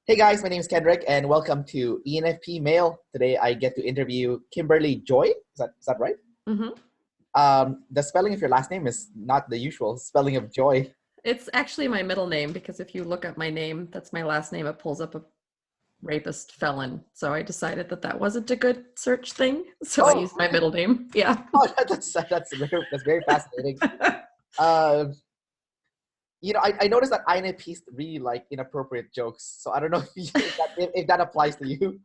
Hey guys, my name is Kendrick and welcome to ENFP Mail. Today I get to interview Kimberly Joi. Is that right? Mm-hmm. The spelling of your last name is not the usual spelling of joy. It's actually my middle name because if you look up my name, that's my last name. It pulls up a rapist felon. So I decided that that wasn't a good search thing. So I Oh, used my middle name. Yeah. oh that's very fascinating. Uh, I noticed that INTPs really like inappropriate jokes. So I don't know if that applies to you.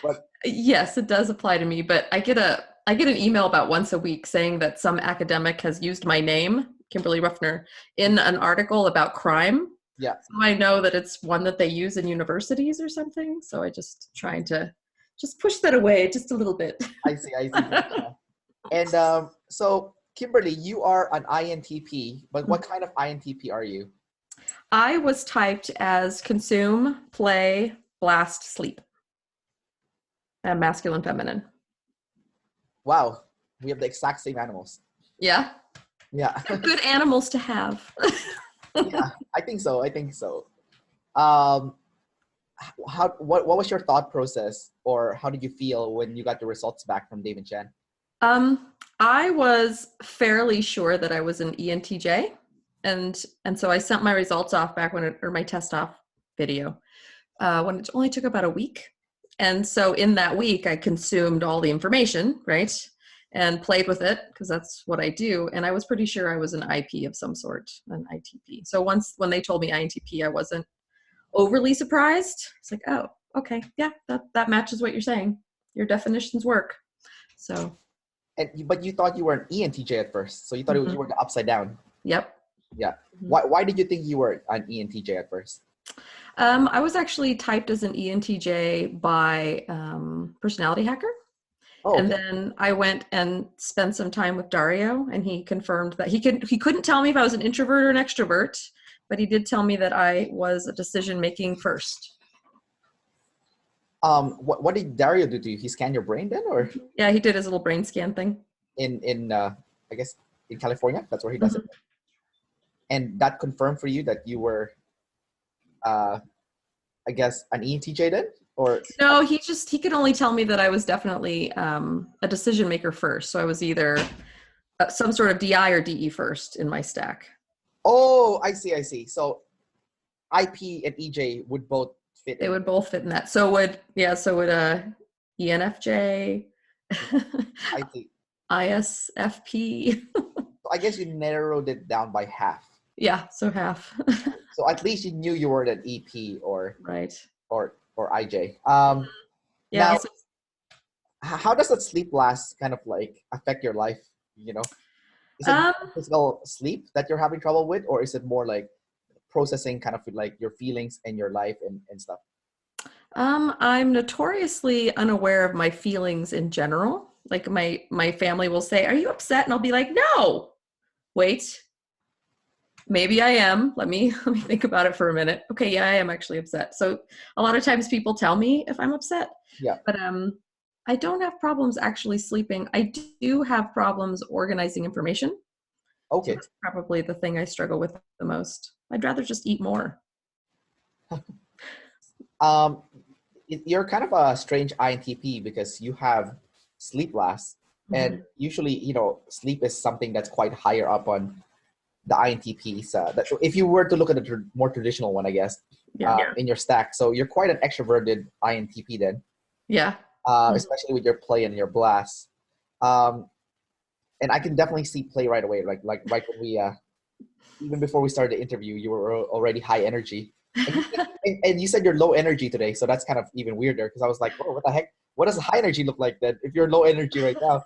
But Yes, it does apply to me, but I get an email about once a week saying that some academic has used my name, Kimberly Ruffner, in an article about crime. yeah, So I know that it's one that they use in universities or something. So I just trying to just push that away just a little bit. I see. So Kimberly, you are an INTP, but what kind of INTP are you? I was typed as consume, play, blast, sleep. Masculine, feminine. Wow, we have the exact same animals. Yeah. Yeah. Good animals to have. Yeah, I think so. Um, what was your thought process, or how did you feel when you got the results back from David Chen? I was fairly sure that I was an ENTJ, and so I sent my results off back or my test off video when it only took about a week. And so in that week, I consumed all the information, right? And played with it because that's what I do. And I was pretty sure I was an IP of some sort, an ITP. So when they told me INTP, I wasn't overly surprised. It's like, oh, okay, yeah, that matches what you're saying. Your definitions work. So, But you thought you were an ENTJ at first, so you thought mhm. you were the upside down. Yep. Yeah. Mhm. Why did you think you were an ENTJ at first? I was actually typed as an ENTJ by Personality Hacker. Oh, And okay. then I went and spent some time with Dario, and he confirmed that he couldn't tell me if I was an introvert or an extrovert, but he did tell me that I was a decision making first. What did Dario do to you? He scanned your brain then, or Yeah, he did his little brain scan thing. in I guess in California? That's where he does it. Mhm. And that confirmed for you that you were uh I guess an ENTJ then, or No, he could only tell me that I was definitely a decision maker first. So I was either some sort of DI or DE first in my stack. oh, I see. So IP and EJ would both fit They in. would both fit in that. So would ENFJ, I see. ISFP. So I guess you narrowed it down by half. Yeah, so half. So at least you knew you were an EP Right. or IJ. Yeah. Now, So, how does that sleep last kind of like affect your life? You know, is it um, physical sleep that you're having trouble with, or is it more like processing kind of like your feelings and your life and stuff? I'm notoriously unaware of my feelings in general. Like my family will say, "Are you upset?" And I'll be like, "No." Wait, maybe I am. Let me think about it for a minute. Okay, yeah, I am actually upset. So a lot of times people tell me if I'm upset, Yeah. but I don't have problems actually sleeping. I do have problems organizing information. So Okay. that's probably the thing I struggle with the most. I'd rather just eat more. Um, you're kind of a strange INTP because you have sleep last, and Mhm. usually, sleep is something that's quite higher up on the INTPs. That if you were to look at the more traditional one, I guess, Yeah. in your stack, so you're quite an extroverted INTP then, Yeah. especially with your play and your blast. Um, and I can definitely see play right away, like right when we even before we started the interview, you were already high energy. And and you said you're low energy today, so that's kind of even weirder because I was like, oh, what the heck? What does high energy look like then if you're low energy right now?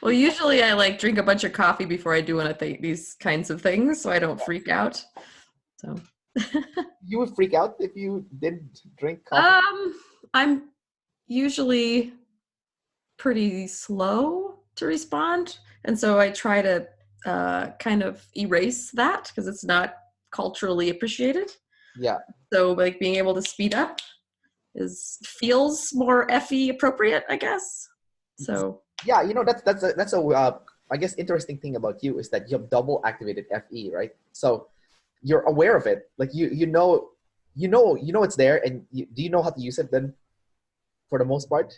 Well, usually I like drink a bunch of coffee before I do one of these kinds of things, so I don't freak out. So, You would freak out if you didn't drink coffee? um, I'm usually pretty slow to respond, and so I try to kind of erase that because it's not culturally appreciated. Yeah. So, like being able to speed up feels more FE appropriate, I guess. So, Yeah, that's a I guess interesting thing about you is that you have double activated FE, right? So you're aware of it. Like you know you know it's there, and do you know how to use it then, for the most part?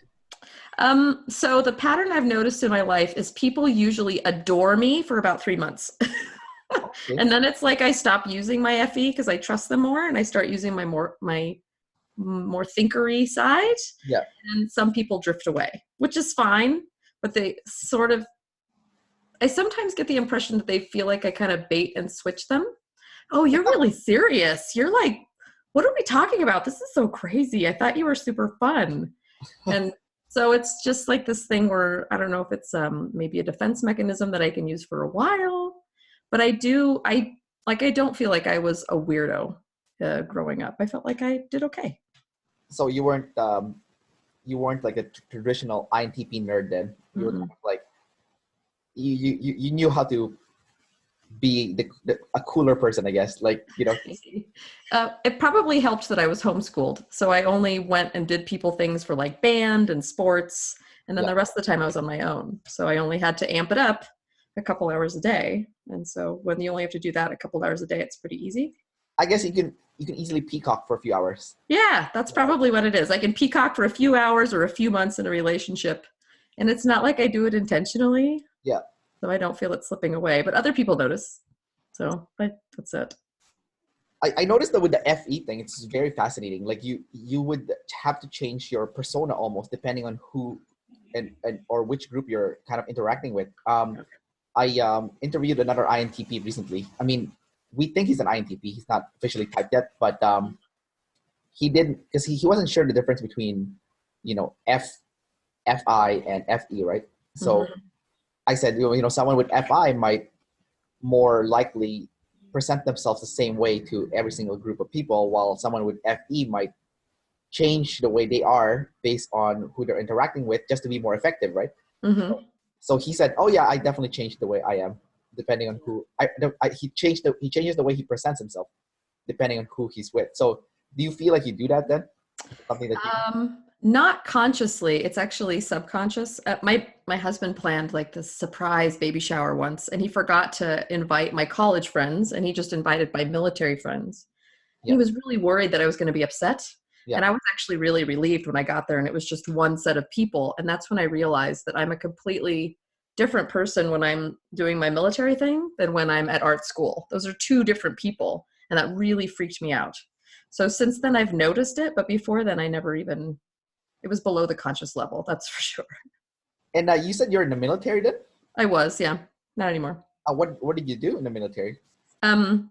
So the pattern I've noticed in my life is people usually adore me for about 3 months. Okay. And then it's like I stop using my FE because I trust them more, and I start using my more thinkery side. Yeah. And some people drift away, which is fine, but they sort of, I sometimes get the impression that they feel like I kind of bait and switch them. Oh, you're really serious. You're like, what are we talking about? This is so crazy. I thought you were super fun. And so it's just like this thing where I don't know if it's maybe a defense mechanism that I can use for a while, but I don't feel like I was a weirdo growing up. I felt like I did okay. So you weren't like a traditional INTP nerd then. You were kind Mm-mm. of like you knew how to be a cooler person, I guess. Like, It probably helped that I was homeschooled. So I only went and did people things for like band and sports. And then yeah. the rest of the time I was on my own. So I only had to amp it up a couple hours a day. And so when you only have to do that a couple hours a day, it's pretty easy. I guess you can easily peacock for a few hours. Yeah, that's probably what it is. I can peacock for a few hours or a few months in a relationship. And it's not like I do it intentionally. Yeah. So I don't feel it slipping away. But other people notice. So but that's it. I noticed that with the FE thing, it's very fascinating. Like you would have to change your persona almost depending on who and or which group you're kind of interacting with. I interviewed another INTP recently. I mean, we think he's an INTP. He's not officially typed yet, but he didn't, because he wasn't sure the difference between, FI and FE, right? So Mhm. I said, someone with FI might more likely present themselves the same way to every single group of people, while someone with FE might change the way they are based on who they're interacting with just to be more effective, right? Mhm. So he said, "Oh yeah, I definitely changed the way I am, depending on who he changes the way he presents himself, depending on who he's with." So do you feel like you do that then? Something that you Not consciously. It's actually subconscious. My husband planned like this surprise baby shower once, and he forgot to invite my college friends, and he just invited my military friends. He yeah was really worried that I was going to be upset, yeah and I was actually really relieved when I got there, and it was just one set of people. And that's when I realized that I'm a completely different person when I'm doing my military thing than when I'm at art school. Those are two different people, and that really freaked me out. So since then, I've noticed it, but before then, I never even, it was below the conscious level, that's for sure. And you said you're in the military then. I was, yeah, not anymore. What did you do in the military? Um,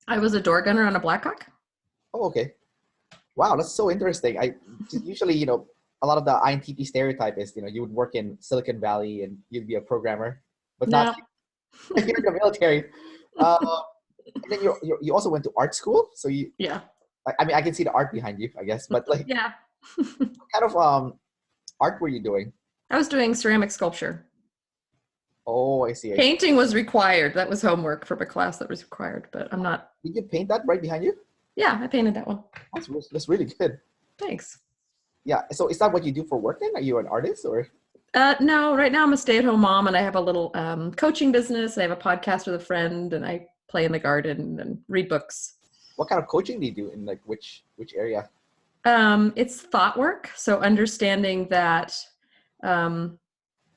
I was a door gunner on a Blackhawk. Oh, okay. Wow, that's so interesting. I usually, a lot of the INTP stereotype is, you would work in Silicon Valley and you'd be a programmer, but not No, you're in the military. Uh, and then you also went to art school, so yeah, I mean, I can see the art behind you, I guess, but like, yeah. what kind of art were you doing? I was doing ceramic sculpture. Oh, I see. I see. Painting was required. That was homework from a class that was required, but I'm not. Did you paint that right behind you? Yeah, I painted that one. That's really good. Thanks. Yeah. So is that what you do for work then? Are you an artist or? No, right now I'm a stay-at-home mom, and I have a little coaching business. I have a podcast with a friend, and I play in the garden and read books. What kind of coaching do you do in like which area? It's thought work. So understanding that um,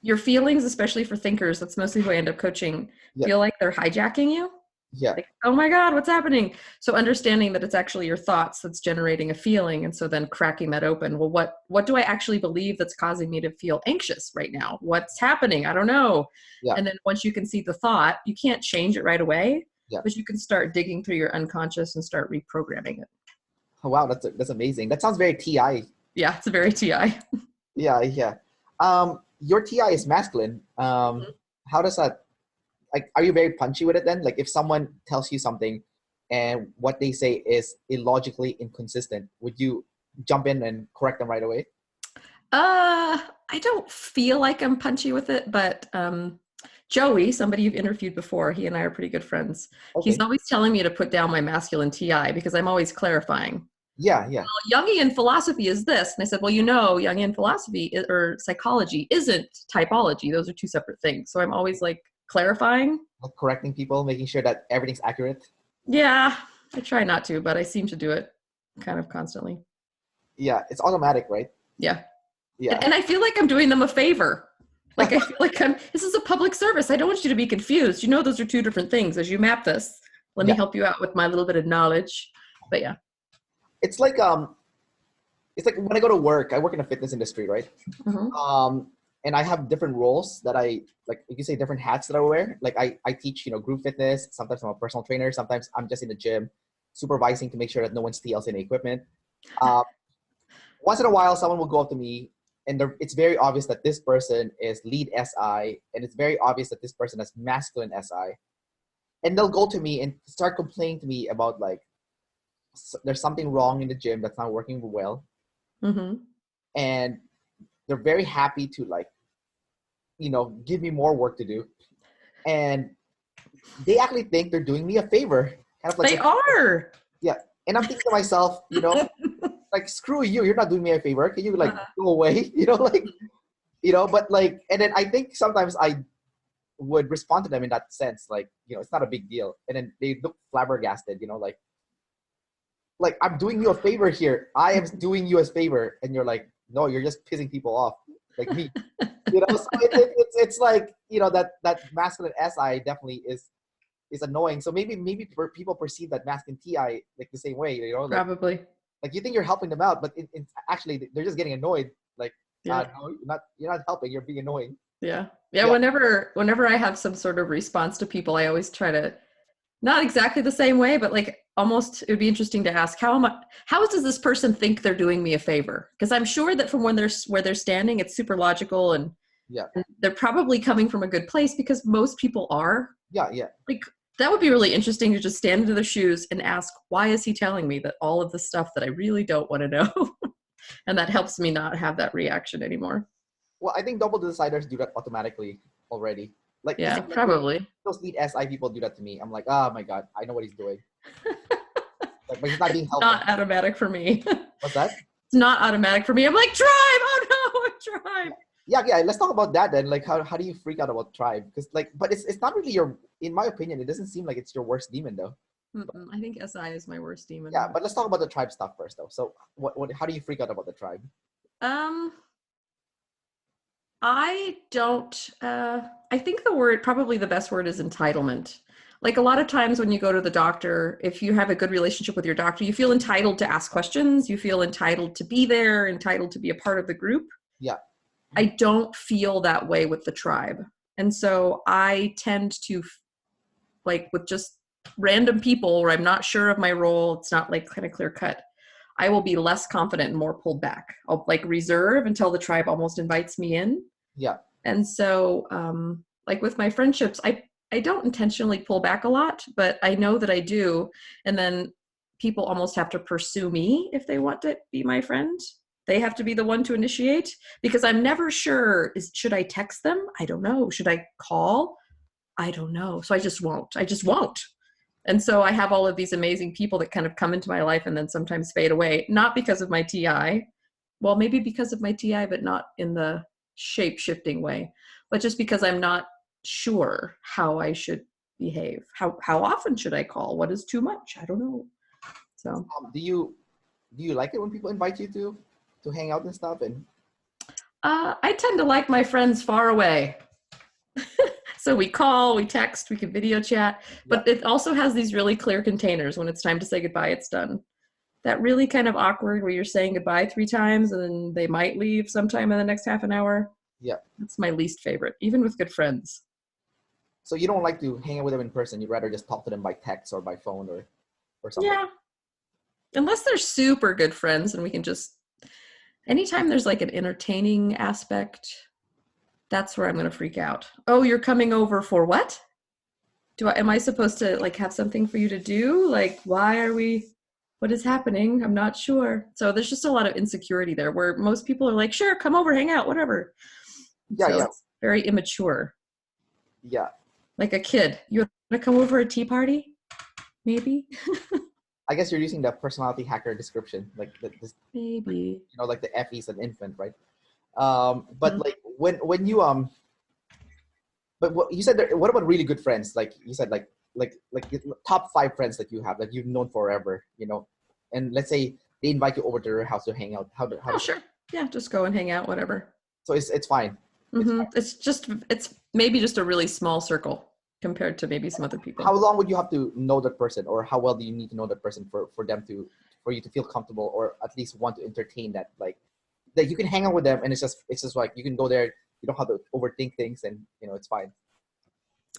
your feelings, especially for thinkers, that's mostly who I end up coaching, Yeah. feel like they're hijacking you. Yeah. Like, oh my God, what's happening? So understanding that it's actually your thoughts that's generating a feeling. And so then cracking that open. Well, what do I actually believe that's causing me to feel anxious right now? What's happening? I don't know. Yeah. And then once you can see the thought, you can't change it right away, Yeah. but you can start digging through your unconscious and start reprogramming it. Oh, wow, that's amazing. That sounds very TI. Yeah, it's a very TI. Yeah, yeah. Your TI is masculine. How does that, like, are you very punchy with it then? Like if someone tells you something and what they say is illogically inconsistent, would you jump in and correct them right away? I don't feel like I'm punchy with it, but Joey, somebody you've interviewed before, he and I are pretty good friends. He's Okay. always telling me to put down my masculine TI because I'm always clarifying. Yeah, yeah. Well, Jungian philosophy is this. And I said, well, Jungian philosophy or psychology isn't typology. Those are two separate things. So I'm always like clarifying. Like correcting people, making sure that everything's accurate. Yeah, I try not to, but I seem to do it. kind of constantly. Yeah, it's automatic, right? Yeah. Yeah. And I feel like I'm doing them a favor. Like I feel like this is a public service. I don't want you to be confused. You know, those are two different things. As you map this, let me help you out with my little bit of knowledge. But yeah. It's like when I go to work, I work in a fitness industry, right? And I have different roles that you can say different hats that I wear. Like I teach, group fitness. Sometimes I'm a personal trainer. Sometimes I'm just in the gym supervising to make sure that no one steals any equipment. Once in a while, someone will go up to me and it's very obvious that this person is lead SI, and it's very obvious that this person is masculine SI. And they'll go to me and start complaining to me about there's something wrong in the gym that's not working well. And they're very happy to give me more work to do. And they actually think they're doing me a favor. Kind of like they are. Yeah. And I'm thinking to myself, like, screw you, you're not doing me a favor. Can you go away? But and then I think sometimes I would respond to them in that sense, it's not a big deal. And then they look flabbergasted, like I'm doing you a favor here. I am doing you a favor. And you're like, no, you're just pissing people off, like me. So it's like, that masculine SI definitely is annoying. So maybe people perceive that masculine TI like the same way, probably. Like you think you're helping them out, but it's actually they're just getting annoyed. Like, no, you're not helping. You're being annoying. Yeah. Whenever I have some sort of response to people, I always try to, not exactly the same way, but almost it would be interesting to ask how does this person think they're doing me a favor? Because I'm sure that from where they're standing, it's super logical and they're probably coming from a good place because most people are. Yeah. That would be really interesting to just stand into their shoes and ask, why is he telling me that all of the stuff that I really don't want to know? And that helps me not have that reaction anymore. Well, I think double deciders do that automatically already. Probably. Those lead SI people do that to me. I'm like, oh my God, I know what he's doing. But he's not being helpful. Not automatic for me. What's that? It's not automatic for me. I'm like, tribe! Oh no, tribe! Yeah. Let's talk about that then. Like, how do you freak out about tribe? Because but it's not really in my opinion, it doesn't seem like it's your worst demon though. I think SI is my worst demon. Yeah, but let's talk about the tribe stuff first though. So how do you freak out about the tribe? I don't, I think probably the best word is entitlement. Like a lot of times when you go to the doctor, if you have a good relationship with your doctor, you feel entitled to ask questions. You feel entitled to be there, entitled to be a part of the group. Yeah. I don't feel that way with the tribe. And so I tend to, with just random people where I'm not sure of my role, it's not kind of clear cut, I will be less confident and more pulled back. I'll reserve until the tribe almost invites me in. Yeah. And so with my friendships, I don't intentionally pull back a lot, but I know that I do. And then people almost have to pursue me if they want to be my friend. They have to be the one to initiate because I'm never sure, should I text them? I don't know. Should I call? I don't know. So I just won't. And so I have all of these amazing people that kind of come into my life and then sometimes fade away, not because of my TI. Well, maybe because of my TI, but not in the shape-shifting way, but just because I'm not sure how I should behave. How often should I call? What is too much? I don't know. So do you like it when people invite you to hang out and stuff? And I tend to like my friends far away. So we call, we text, we can video chat, but it also has these really clear containers. When it's time to say goodbye, it's done. That really kind of awkward where you're saying goodbye 3 times and then they might leave sometime in the next half an hour. Yeah. That's my least favorite, even with good friends. So you don't like to hang out with them in person. You'd rather just talk to them by text or by phone or something. Yeah. Unless they're super good friends and we can just, anytime there's an entertaining aspect, that's where I'm going to freak out. Oh, you're coming over for what? Am I supposed to have something for you to do? What is happening? I'm not sure. So there's just a lot of insecurity there where most people are sure, come over, hang out, whatever. It's very immature. Yeah. Like a kid. You want to come over a tea party? Maybe. I guess you're using the personality hacker description. Maybe. The F is an infant, right? But when you but what you said, what about really good friends? Like you said, like the top 5 friends that you have that you've known forever, and let's say they invite you over to their house to hang out. Oh, sure. Yeah, just go and hang out, whatever. So it's fine. It's maybe just a really small circle compared to maybe some other people. How long would you have to know that person, or how well do you need to know that person for you to feel comfortable, or at least want to entertain that, like that you can hang out with them and it's just like you can go there, you don't have to overthink things, and it's fine.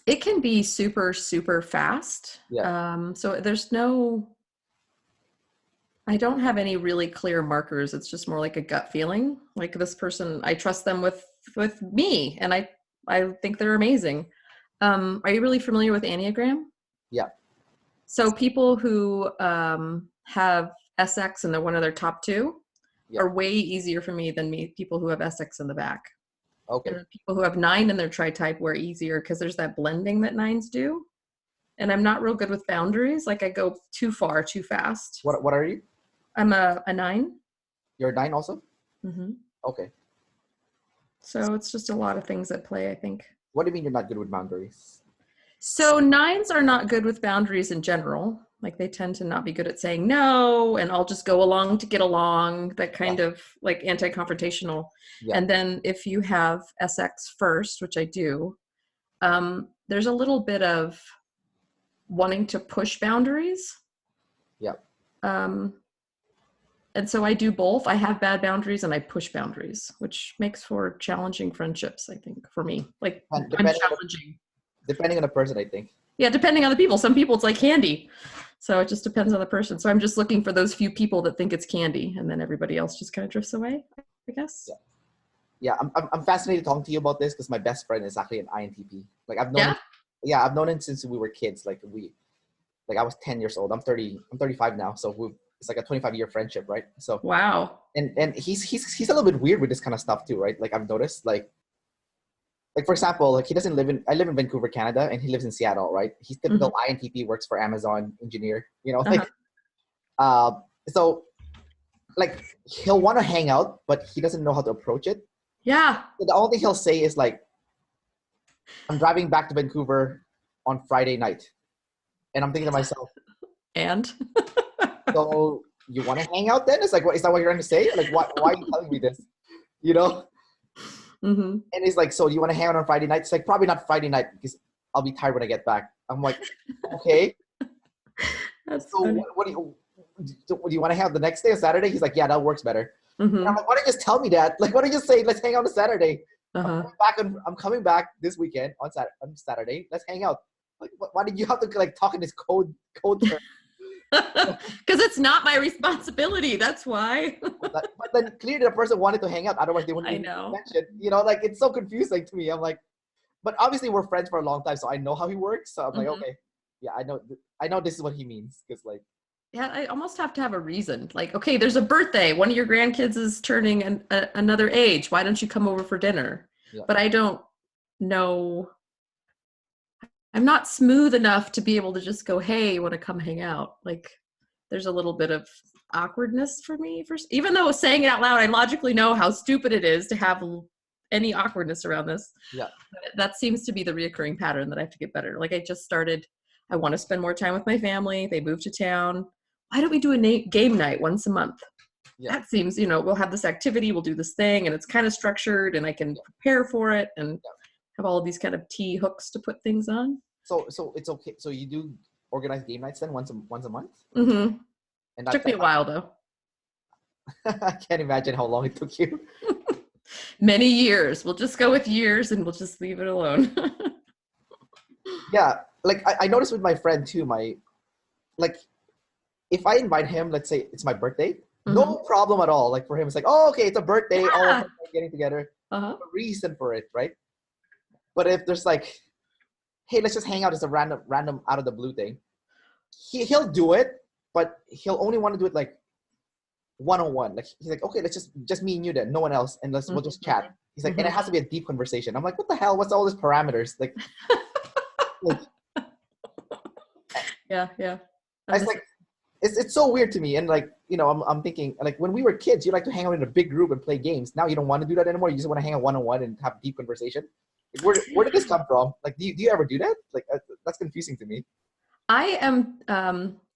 It can be super, super fast. Yeah. So I don't have any really clear markers. It's just more like a gut feeling. Like this person, I trust them with me, and I think they're amazing. Are you really familiar with Enneagram? Yeah. So people who have SX and they're one of their top two are way easier for me than people who have SX in the back. Okay. And people who have 9 in their tri-type were easier because there's that blending that 9s do. And I'm not real good with boundaries. Like I go too far, too fast. What are you? I'm a 9. You're a 9 also? Mm-hmm. Okay. So it's just a lot of things at play, I think. What do you mean you're not good with boundaries? So 9s are not good with boundaries in general. Like they tend to not be good at saying no, and I'll just go along to get along, that kind of like anti-confrontational. Yeah. And then if you have SX first, which I do, there's a little bit of wanting to push boundaries. Yeah. And so I do both. I have bad boundaries and I push boundaries, which makes for challenging friendships, I think, for me. Like I'm challenging. Depending on the person, I think. Yeah, depending on the people. Some people it's like candy. So it just depends on the person. So I'm just looking for those few people that think it's candy, and then everybody else just kind of drifts away, I guess. Yeah, I'm fascinated talking to you about this because my best friend is actually an INTP. Like I've known I've known him since we were kids. Like I was 10 years old. I'm 35 now. So it's like a 25-year friendship, right? So wow. And he's a little bit weird with this kind of stuff too, right? Like I've noticed, like for example, like I live in Vancouver, Canada, and he lives in Seattle, right? He's typical INTP, works for Amazon, engineer, so like he'll want to hang out, but he doesn't know how to approach it. Yeah. So the only thing he'll say is like, I'm driving back to Vancouver on Friday night. And I'm thinking to myself, and so you want to hang out then? It's like, what is that what you're trying to say? Like, why are you telling me this? And he's like, so do you want to hang out on Friday night? It's like, probably not Friday night because I'll be tired when I get back. I'm like, okay. That's so funny. what do you want to hang out the next day on Saturday? He's like, yeah, that works better. And I'm like, why don't you just tell me that? Like, why don't you just say, let's hang out on Saturday? I'm coming back this weekend on Saturday. Let's hang out. Like, why did you have to like talk in this code term? Because it's not my responsibility. That's why. But then clearly the person wanted to hang out. Otherwise they wouldn't even mention. Like it's so confusing to me. I'm like, but obviously we're friends for a long time, so I know how he works. So I'm like, okay, yeah, I know this is what he means. Because like, yeah, I almost have to have a reason. Like, okay, there's a birthday. One of your grandkids is turning another age. Why don't you come over for dinner? Yeah. But I don't know. I'm not smooth enough to be able to just go, hey, you want to come hang out? Like, there's a little bit of awkwardness for me. Even though saying it out loud, I logically know how stupid it is to have any awkwardness around this. Yeah. That seems to be the reoccurring pattern that I have to get better. Like, I want to spend more time with my family. They moved to town. Why don't we do a game night once a month? Yeah. That seems, we'll have this activity, we'll do this thing, and it's kind of structured, and I can prepare for it and have all of these kind of T hooks to put things on. So it's okay. So you do organize game nights then once a month? Mm-hmm. And took me a while though. I can't imagine how long it took you. Many years. We'll just go with years and we'll just leave it alone. Yeah. Like I noticed with my friend too, like if I invite him, let's say it's my birthday, no problem at all. Like for him, it's like, oh, okay, it's a birthday. Yeah. All of us are getting together. A reason for it, right? But if there's like, hey, let's just hang out as a random out of the blue thing, he'll do it, but he'll only want to do it like one-on-one. Like he's like, okay, let's just me and you then, no one else, and we'll just chat. He's like, and it has to be a deep conversation. I'm like, what the hell? What's all these parameters? Like, yeah. It's like, it's so weird to me. And like, I'm thinking like when we were kids, you like to hang out in a big group and play games. Now you don't want to do that anymore. You just want to hang out one-on-one and have deep conversation. Like, where did this come from? Like, do you ever do that? Like, that's confusing to me. I am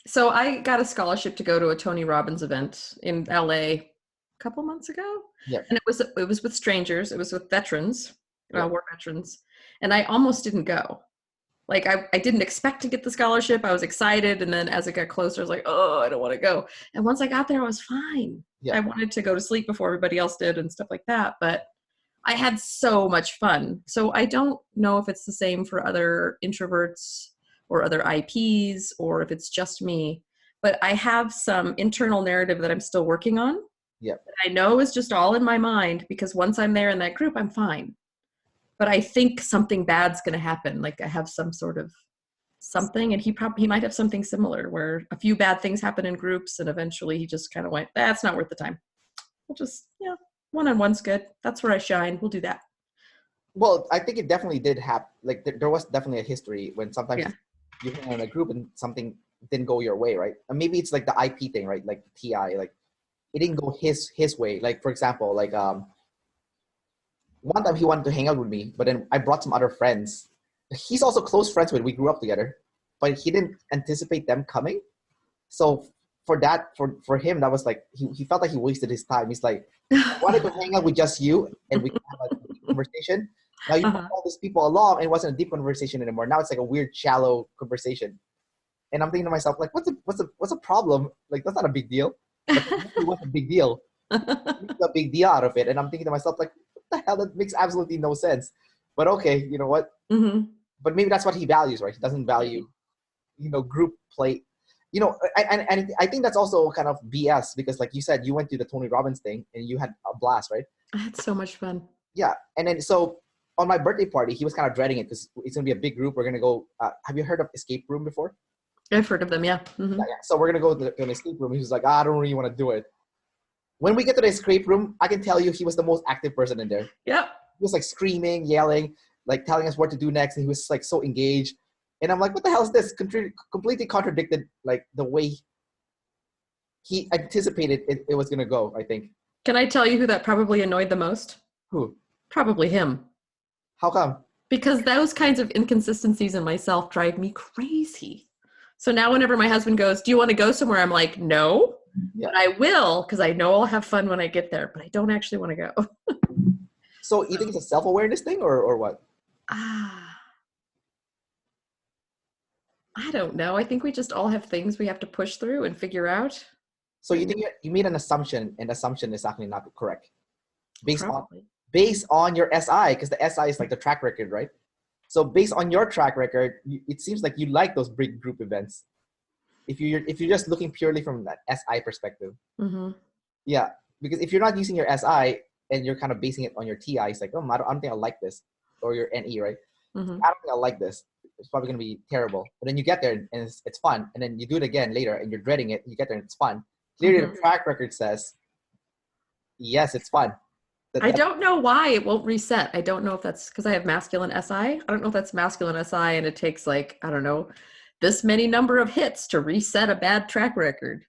So I got a scholarship to go to a Tony Robbins event in LA a couple months ago. Yeah. And it was with strangers. It was with veterans, Yeah. war veterans. And I almost didn't go. Like I didn't expect to get the scholarship. I was excited. And then as it got closer, I was like, oh, I don't want to go. And once I got there, I was fine. Yeah. I wanted to go to sleep before everybody else did and stuff like that. But I had so much fun. So I don't know if it's the same for other introverts or other IPs or if it's just me. But I have some internal narrative that I'm still working on. Yeah. That I know is just all in my mind because once I'm there in that group, I'm fine. But I think something bad's going to happen. Like I have some sort of something, and he might have something similar where a few bad things happen in groups, and eventually he just kind of went, "That's not worth the time. We'll just, one-on-one's good. That's where I shine. We'll do that." Well, I think it definitely did happen. Like there was definitely a history when sometimes you hang out in a group and something didn't go your way, right? And maybe it's like the IP thing, right? Like the TI, like it didn't go his way. Like for example, like one time he wanted to hang out with me, but then I brought some other friends. He's also close friends with. We grew up together, but he didn't anticipate them coming. So for him, that was like he felt like he wasted his time. He's like, I wanted to hang out with just you, and we can have a deep conversation. Now you brought all these people along, and it wasn't a deep conversation anymore. Now it's like a weird, shallow conversation. And I'm thinking to myself, like, what's a problem? Like that's not a big deal. But it was a big deal. Make a big deal out of it, and I'm thinking to myself, like, what the hell? That makes absolutely no sense. But okay, you know what? Mm-hmm. But maybe that's what he values, right? He doesn't value, group play. And I think that's also kind of BS because, like you said, you went to the Tony Robbins thing and you had a blast, right? I had so much fun. Yeah, and then so on my birthday party, he was kind of dreading it because it's gonna be a big group. We're gonna go. Have you heard of escape room before? I've heard of them, yeah. Mm-hmm. Yeah. So we're gonna go to an escape room. He was like, I don't really want to do it. When we get to the escape room, I can tell you he was the most active person in there. Yep. He was like screaming, yelling, like telling us what to do next, and he was like so engaged. And I'm like, what the hell is this? Completely contradicted like the way he anticipated it was gonna go, I think. Can I tell you who that probably annoyed the most? Who? Probably him. How come? Because those kinds of inconsistencies in myself drive me crazy. So now whenever my husband goes, do you want to go somewhere? I'm like, no, but I will because I know I'll have fun when I get there, but I don't actually want to go. So you think it's a self-awareness thing or what? I don't know. I think we just all have things we have to push through and figure out. So you think you made an assumption, and assumption is actually not correct based on your SI, because the SI is like the track record, right? So based on your track record, it seems like you like those big group events. If you're just looking purely from that SI perspective, yeah, because if you're not using your SI and you're kind of basing it on your TI, it's like, oh, I don't think I like this, or your NE, right? I don't think I like this. It's probably going to be terrible. But then you get there and it's fun. And then you do it again later and you're dreading it. You get there and it's fun. Clearly the track record says, yes, it's fun. I don't know why it won't reset. I don't know if that's because I have masculine SI. I don't know if that's masculine SI and it takes like, I don't know, this many number of hits to reset a bad track record.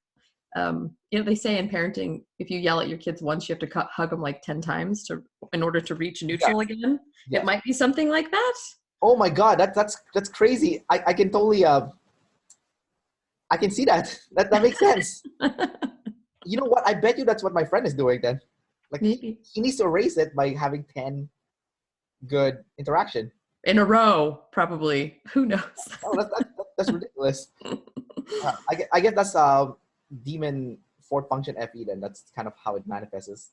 They say in parenting, if you yell at your kids once, you have to hug them like 10 times in order to reach neutral again. Yeah. It might be something like that. Oh my God, that's crazy. I can totally I can see that. That makes sense. You know what? I bet you that's what my friend is doing then. Like he needs to erase it by having 10 good interaction in a row, probably. Who knows? Oh, that's ridiculous. I guess that's demon fourth function FE. Then that's kind of how it manifests.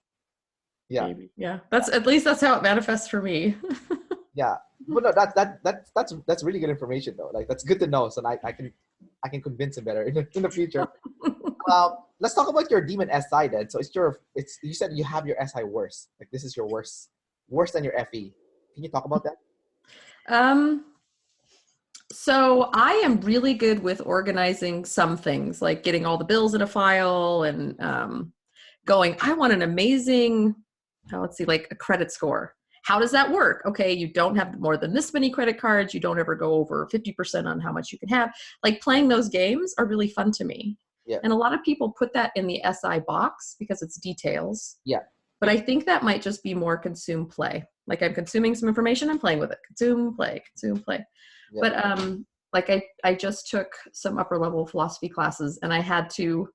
Yeah. Maybe. Yeah. That's how it manifests for me. Yeah. But no, that's really good information though. Like that's good to know. So I can convince him better in the future. Let's talk about your demon SI then. So you said you have your SI worse. Like this is your worse than your FE. Can you talk about that? So I am really good with organizing some things, like getting all the bills in a file and going, I want an amazing, like a credit score. How does that work? Okay, you don't have more than this many credit cards. You don't ever go over 50% on how much you can have. Like playing those games are really fun to me. Yeah. And a lot of people put that in the SI box because it's details. Yeah. But I think that might just be more consume play. Like I'm consuming some information, I'm playing with it. Consume play. Yeah. But Like I just took some upper level philosophy classes and I had to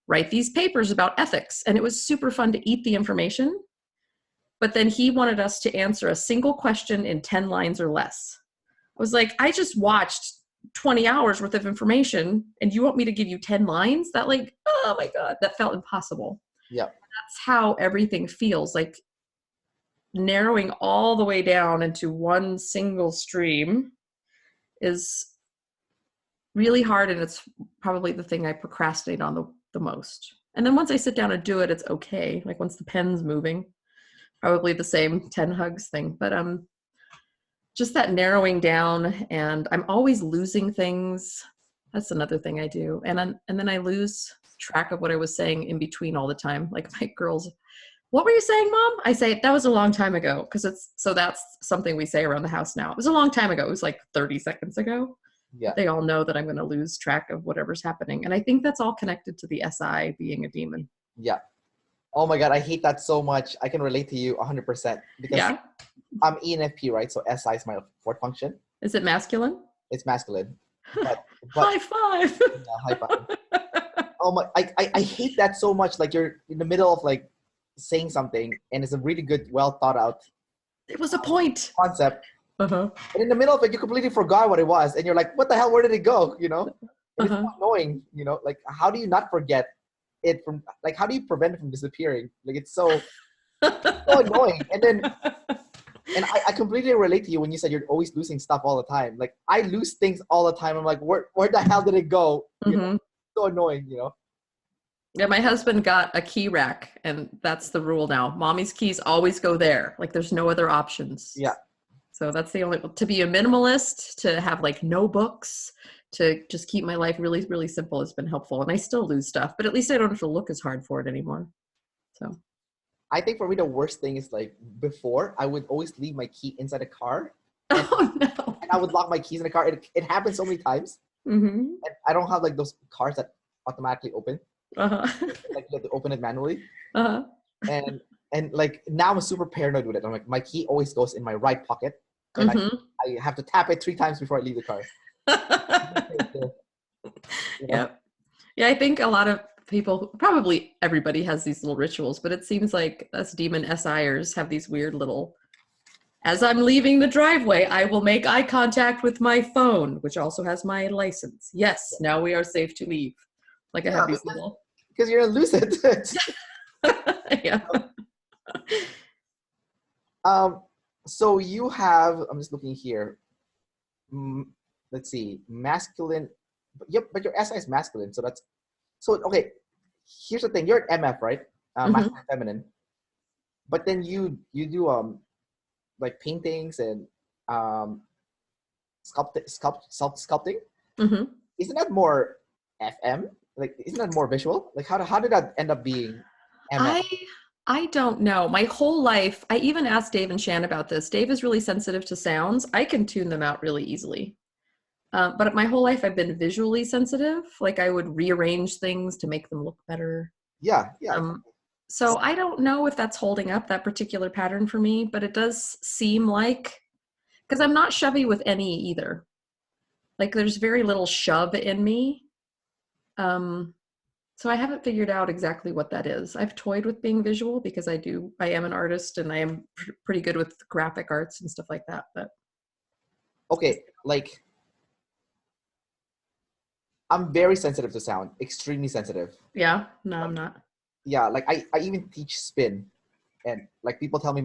write these papers about ethics, and it was super fun to eat the information. But then he wanted us to answer a single question in 10 lines or less. I was like, I just watched 20 hours worth of information and you want me to give you 10 lines? That like, oh my God, that felt impossible. Yeah. That's how everything feels. Like narrowing all the way down into one single stream is really hard, and it's probably the thing I procrastinate on the most. And then once I sit down and do it, it's okay. Like once the pen's moving, probably the same 10 hugs thing. But just that narrowing down, and I'm always losing things. That's another thing I do. And then I lose track of what I was saying in between all the time. Like my girls, what were you saying, Mom? I say, that was a long time ago. That's something we say around the house now. It was a long time ago. It was like 30 seconds ago. Yeah. They all know that I'm going to lose track of whatever's happening. And I think that's all connected to the SI being a demon. Yeah. Oh my God, I hate that so much. I can relate to you 100% because I'm ENFP, right? So SI is my fourth function. Is it masculine? It's masculine. But high five. Yeah, high five. Oh my, I hate that so much. Like you're in the middle of like saying something and it's a really good, well thought out. It was a point. Concept. And in the middle of it, you completely forgot what it was. And you're like, what the hell, where did it go? You know? And it's so annoying, you know? Like, how do you not forget it from, like, how do you prevent it from disappearing? Like, it's so annoying. And then, and I completely relate to you when you said you're always losing stuff all the time. Like, I lose things all the time. I'm like, where the hell did it go? You know? So annoying, you know? Yeah, my husband got a key rack, and that's the rule now. Mommy's keys always go there. Like, there's no other options. Yeah. So that's the only, to be a minimalist, to have like no books, to just keep my life really, really simple has been helpful. And I still lose stuff, but at least I don't have to look as hard for it anymore. So I think for me, the worst thing is like before I would always leave my key inside the car. And, oh no. And I would lock my keys in the car. It happens so many times. And I don't have like those cars that automatically open. Like you have to open it manually. And like now I'm super paranoid with it. I'm like, my key always goes in my right pocket. And I have to tap it 3 times before I leave the car. You know? Yeah, I think a lot of people, probably everybody has these little rituals, but it seems like us demon SIers have these weird little, as I'm leaving the driveway, I will make eye contact with my phone, which also has my license. Yes, now we are safe to leave. Like I have these little. Because you're going to lose it. Yeah. So you have, I'm just looking here. Let's see, masculine. Yep, but your SI is masculine. So okay. Here's the thing. You're an MF, right? Masculine, feminine. But then you do like paintings and sculpting. Isn't that more FM? Like, isn't that more visual? Like, how did that end up being MF? I don't know. My whole life, I even asked Dave and Shan about this. Dave is really sensitive to sounds. I can tune them out really easily. But my whole life, I've been visually sensitive. Like I would rearrange things to make them look better. Yeah. So I don't know if that's holding up, that particular pattern for me, but it does seem like, because I'm not shovey with any either. Like there's very little shove in me. So I haven't figured out exactly what that is. I've toyed with being visual because I am an artist and I am pretty good with graphic arts and stuff like that. But okay, like I'm very sensitive to sound, extremely sensitive. Yeah, no, I'm not. Yeah, like I even teach spin, and like people tell me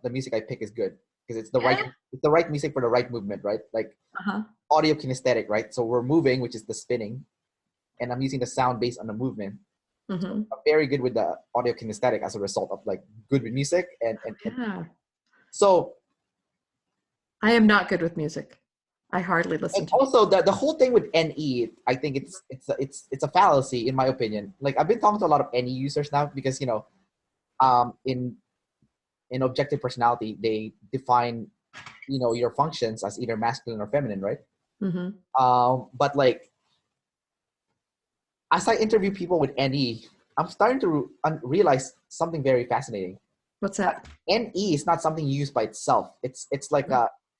the music I pick is good because it's the right music for the right movement, right? Like audio kinesthetic, right? So we're moving, which is the spinning. And I'm using the sound based on the movement. So I'm very good with the audio kinesthetic as a result of like good with music and so I am not good with music. I hardly listen and to also the whole thing with NE, I think it's a fallacy in my opinion. Like I've been talking to a lot of NE users now because you know in objective personality they define you know your functions as either masculine or feminine, right? But like as I interview people with NE, I'm starting to realize something very fascinating. What's that? NE is not something you use by itself. It's like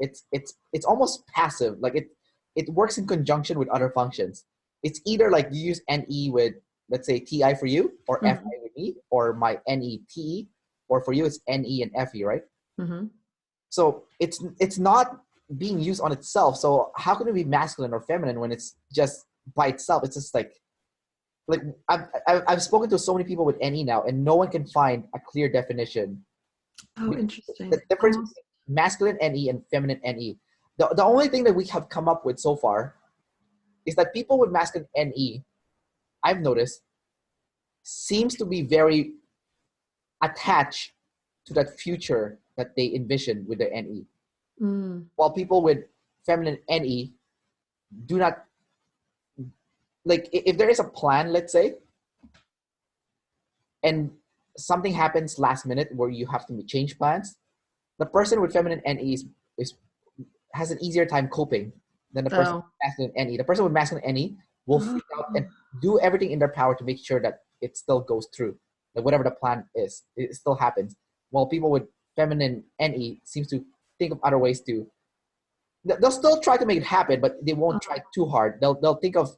it's almost passive. Like it works in conjunction with other functions. It's either like you use NE with, let's say, TI for you, or FI with me, or my NETE, or for you it's NE and FE, right? So it's not being used on itself. So how can it be masculine or feminine when it's just by itself? It's just like I've spoken to so many people with NE now, and no one can find a clear definition. Oh, interesting. The difference between masculine NE and feminine NE. The only thing that we have come up with so far is that people with masculine NE, I've noticed, seems to be very attached to that future that they envision with their NE. While people with feminine NE do not, like, if there is a plan, let's say, and something happens last minute where you have to change plans, the person with feminine NE has an easier time coping than the person with masculine NE. The person with masculine NE will freak out and do everything in their power to make sure that it still goes through. Like whatever the plan is, it still happens. While people with feminine NE seems to think of other ways to, they'll still try to make it happen, but they won't try too hard. They'll think of,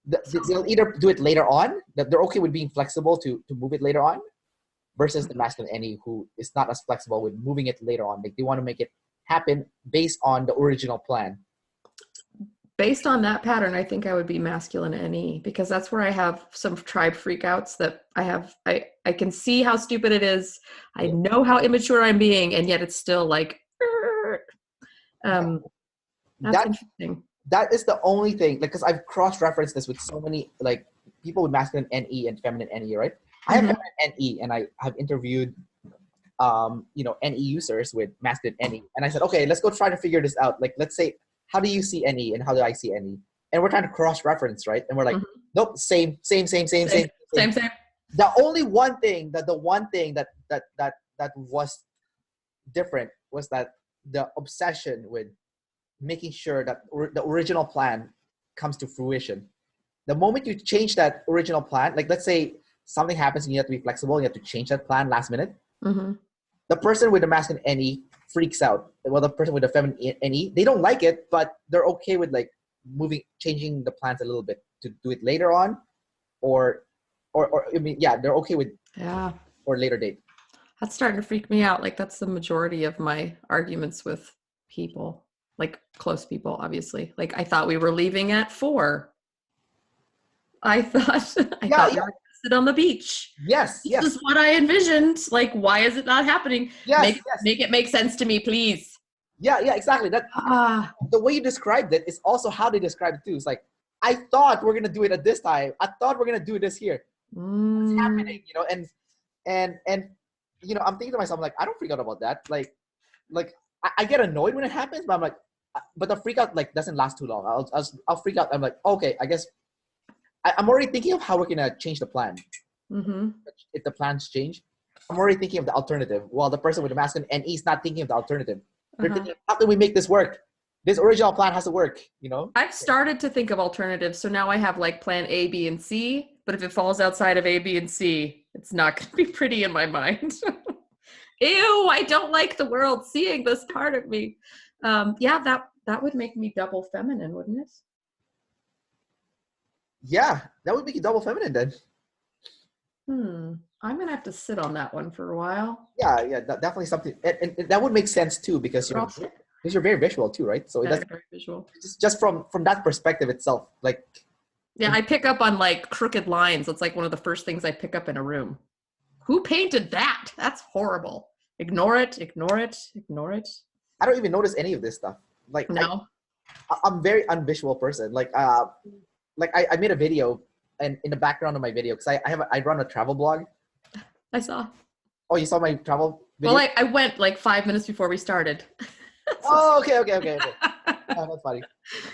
they'll either do it later on, that they're okay with being flexible to move it later on, versus the masculine NE who is not as flexible with moving it later on. Like they want to make it happen based on the original plan. Based on that pattern, I think I would be masculine NE, because that's where I have some tribe freakouts that I can see how stupid it is. I know how immature I'm being, and yet it's still like, that's interesting. That is the only thing, like, because I've cross-referenced this with so many, like, people with masculine NE and feminine NE, right? I have feminine NE, and I have interviewed, NE users with masculine NE, and I said, okay, let's go try to figure this out. Like, let's say, how do you see NE and how do I see NE? And we're trying to cross-reference, right? And we're like, nope, same. The one thing that was different was that the obsession with making sure that the original plan comes to fruition. The moment you change that original plan, like let's say something happens and you have to be flexible, and you have to change that plan last minute. The person with the masculine NE freaks out. Well, the person with the feminine NE, they don't like it, but they're okay with like changing the plans a little bit to do it later on, or I mean, yeah, they're okay with or later date. That's starting to freak me out. Like that's the majority of my arguments with people, like close people, obviously. Like I thought we were leaving at 4. I thought we were gonna sit on the beach. Yes. This is what I envisioned. Like, why is it not happening? Make it make sense to me, please. Yeah, exactly. That the way you described it is also how they describe it too. It's like, I thought we're gonna do it at this time. I thought we're gonna do this here. What's happening? And I'm thinking to myself, I'm like, I don't freak out about that. Like I get annoyed when it happens, but I'm like, but the freak out like doesn't last too long. I'll freak out. I'm like, okay, I guess I'm already thinking of how we're gonna change the plan. If the plans change, I'm already thinking of the alternative. While the person with the masculine NE is not thinking of the alternative. They're thinking, how can we make this work? This original plan has to work. I've started to think of alternatives, so now I have like plan A, B, and C. But if it falls outside of A, B, and C, it's not going to be pretty in my mind. Ew! I don't like the world seeing this part of me. That would make me double feminine, wouldn't it? Yeah, that would make you double feminine then. I'm gonna have to sit on that one for a while. Yeah, definitely something, and that would make sense too because you're very visual too, right? So that's very visual. Just from that perspective itself, like. Yeah, I pick up on like crooked lines. It's like one of the first things I pick up in a room. Who painted that? That's horrible. Ignore it. I don't even notice any of this stuff. Like, no, I'm very unvisual person. Like I made a video, and in the background of my video, because I run a travel blog. I saw. Oh, you saw my travel video? Well, I went like 5 minutes before we started. Oh, okay. Oh, that's funny.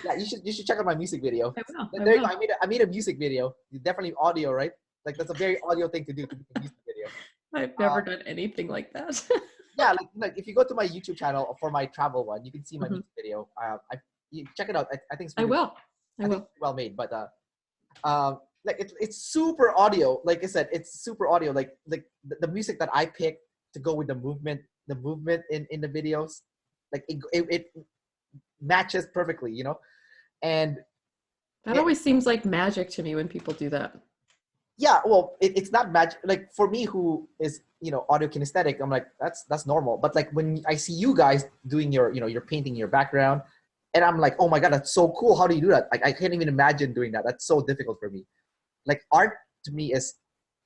Yeah, you should check out my music video. There you go. I made a music video. Definitely audio, right? Like that's a very audio thing to do, to make a music video. I've never done anything like that. Yeah, like if you go to my YouTube channel for my travel one, you can see my music video. You check it out. I think it's really, I will. Well made, but like it's super audio. Like I said, it's super audio. Like the music that I pick to go with the movement in the videos, like it matches perfectly, and That always seems like magic to me when people do that. yeah, well, it's not magic. Like for me, who is audio kinesthetic, I'm like that's normal. But like when I see you guys doing you're painting your background, and I'm like, oh my god, that's so cool. How do you do that? Like I can't even imagine doing that. That's so difficult for me. Like art to me is,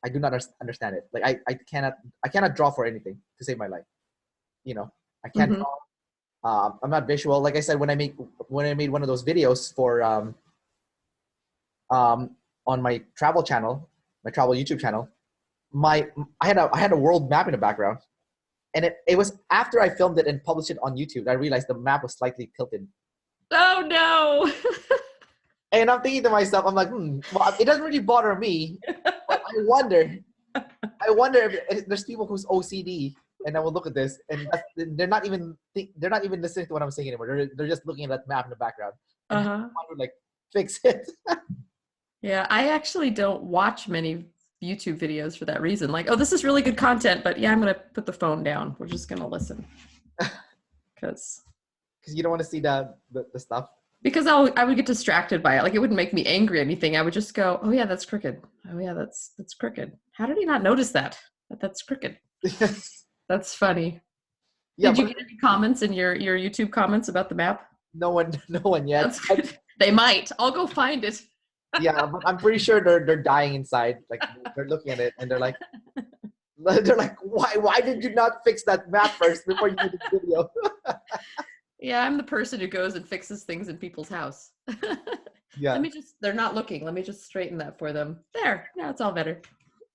I do not understand it. Like I cannot draw for anything to save my life. I can't Mm-hmm. draw. I'm not visual. Like I said, when I made one of those videos for on my travel channel, my travel YouTube channel, I had a world map in the background, and it was after I filmed it and published it on YouTube that I realized the map was slightly tilted. Oh no. And I'm thinking to myself, I'm like, well, it doesn't really bother me, but I wonder if there's people who's OCD and I will look at this and they're not even listening to what I'm saying anymore. They're just looking at that map in the background and Uh-huh. would like fix it. Yeah, I actually don't watch many YouTube videos for that reason. Like, oh, this is really good content, but yeah, I'm gonna put the phone down. We're just gonna listen because You don't want to see the stuff. because I would get distracted by it. Like, it wouldn't make me angry or anything. I would just go, oh yeah, that's crooked. Oh yeah, that's crooked. How did he not notice that that's crooked? That's funny. Yeah, Did you get any comments in your YouTube comments about the map? no one yet. That's good. They might. I'll go find it. Yeah, but I'm pretty sure they're dying inside. Like they're looking at it and they're like, why did you not fix that map first before you did the video? Yeah, I'm the person who goes and fixes things in people's house. Yeah. They're not looking. Let me just straighten that for them. There. Now it's all better.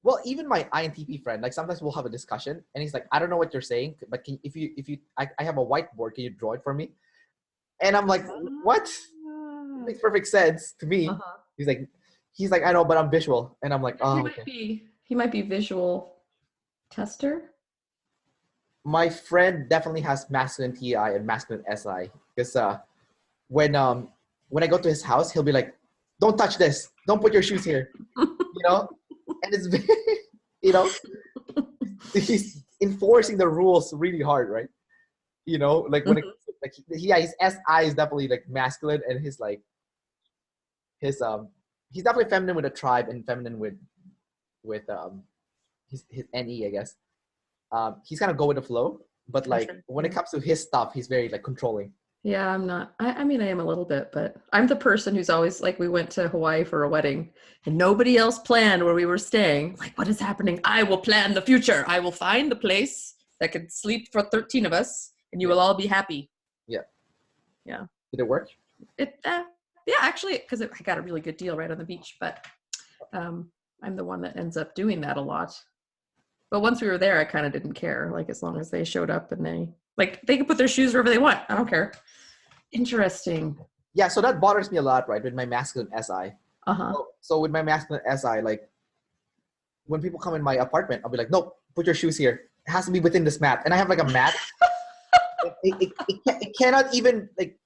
Well, even my INTP friend, like sometimes we'll have a discussion and he's like, I don't know what you're saying, but I have a whiteboard, can you draw it for me? And I'm like, what? It makes perfect sense to me. Uh-huh. He's like, I know, but I'm visual. And I'm like, oh, He might be visual tester. My friend definitely has masculine TI and masculine SI. Because when I go to his house, he'll be like, don't touch this. Don't put your shoes here. And it's very, he's enforcing the rules really hard, right? Like when his SI is definitely like masculine, and his he's definitely feminine with a tribe and feminine with his NE, I guess. He's kind of go with the flow, but like when it comes to his stuff, he's very like controlling. Yeah, I'm not. I mean, I am a little bit, but I'm the person who's always like, we went to Hawaii for a wedding and nobody else planned where we were staying. Like, what is happening? I will plan the future. I will find the place that could sleep for 13 of us and you will all be happy. Yeah. Yeah. Did it work? Yeah, actually, because I got a really good deal right on the beach, but I'm the one that ends up doing that a lot. But once we were there, I kind of didn't care. Like, as long as they showed up and they could put their shoes wherever they want. I don't care. Interesting. Yeah, so that bothers me a lot, right? With my masculine SI. Uh-huh. So with my masculine SI, like when people come in my apartment, I'll be like, nope, put your shoes here. It has to be within this mat. And I have like a mat. it cannot even like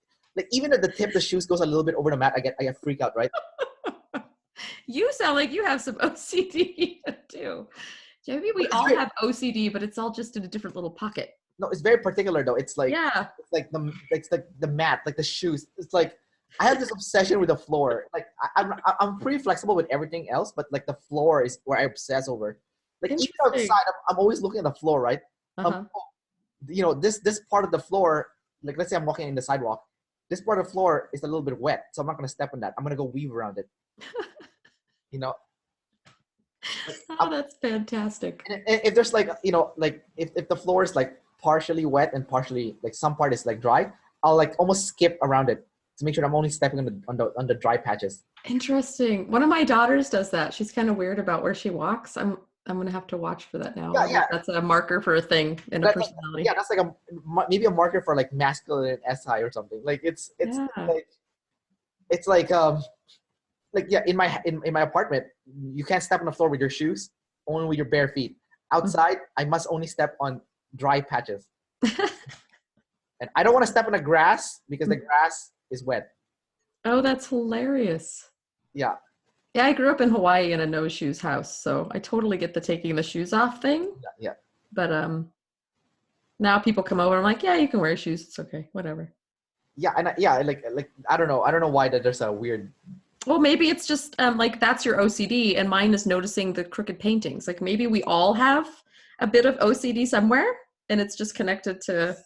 even at the tip, the shoes goes a little bit over the mat. I get freaked out, right? You sound like you have some OCD too. Maybe we all have OCD, but it's all just in a different little pocket. No, it's very particular though. It's like it's like the mat, like the shoes. It's like I have this obsession with the floor. Like I'm pretty flexible with everything else, but like the floor is where I obsess over. Like even outside, I'm always looking at the floor, right? Uh-huh. This part of the floor, like let's say I'm walking in the sidewalk, this part of the floor is a little bit wet, so I'm not gonna step on that. I'm gonna go weave around it. Oh, that's fantastic. And if there's like if the floor is like partially wet and partially like some part is like dry, I'll like almost skip around it to make sure I'm only stepping on the dry patches. Interesting. One of my daughters does that. She's kind of weird about where she walks. I'm gonna have to watch for that now. Yeah. That's a marker for a thing in a personality. Yeah, that's like maybe a marker for like masculine SI or something. Like it's in my apartment, you can't step on the floor with your shoes, only with your bare feet. Outside, I must only step on dry patches. And I don't want to step on the grass because the grass is wet. Oh, that's hilarious. Yeah. Yeah, I grew up in Hawaii in a no shoes house, so I totally get the taking the shoes off thing. Yeah. But now people come over, I'm like, yeah, you can wear shoes. It's okay, whatever. yeah, and like I don't know why that there's a weird. Well, maybe it's just like that's your OCD and mine is noticing the crooked paintings. Like maybe we all have a bit of OCD somewhere and it's just connected to.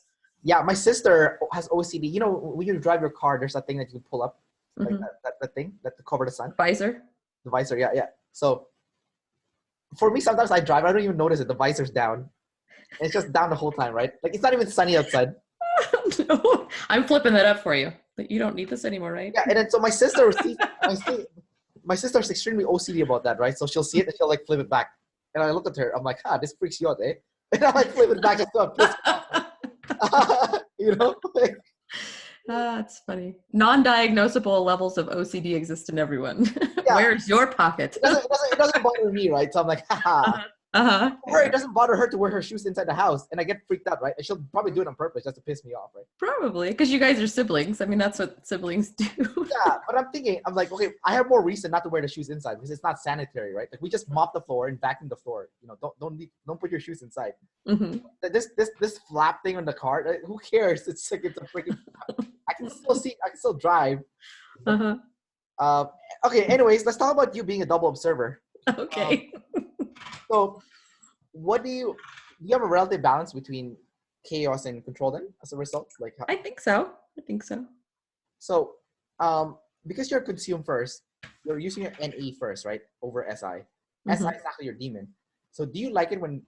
Yeah, my sister has OCD. You know, when you drive your car, there's that thing that you can pull up, like that thing that to cover the sun. Visor. The visor, yeah. So for me, sometimes I drive, I don't even notice it. The visor's down. It's just down the whole time, right? Like it's not even sunny outside. No, I'm flipping that up for you. But you don't need this anymore, right? Yeah, and then so my sister sees my sister's extremely OCD about that, right? So she'll see it and she'll like flip it back. And I look at her, I'm like, this freaks you out, eh? And I like flip it back and stuff. You know? Like, that's funny. Non-diagnosable levels of OCD exist in everyone. Yeah. Where's your pocket? It doesn't bother me, right? So I'm like, haha. Or it doesn't bother her to wear her shoes inside the house, and I get freaked out, right? And she'll probably do it on purpose just to piss me off, right? Probably, because you guys are siblings. I mean, that's what siblings do. Yeah, but I'm like, okay, I have more reason not to wear the shoes inside because it's not sanitary, right? Like we just mop the floor and vacuum the floor. You know, don't put your shoes inside. Mm-hmm. This flap thing on the car, who cares? It's like it's a freaking. I can still drive. Okay. Anyways, let's talk about you being a double observer. Okay. So, what do you have a relative balance between chaos and control then as a result? Like I think so. So, because you're consume first, you're using your NE first, right? Over SI. SI is actually your demon. So do you like it when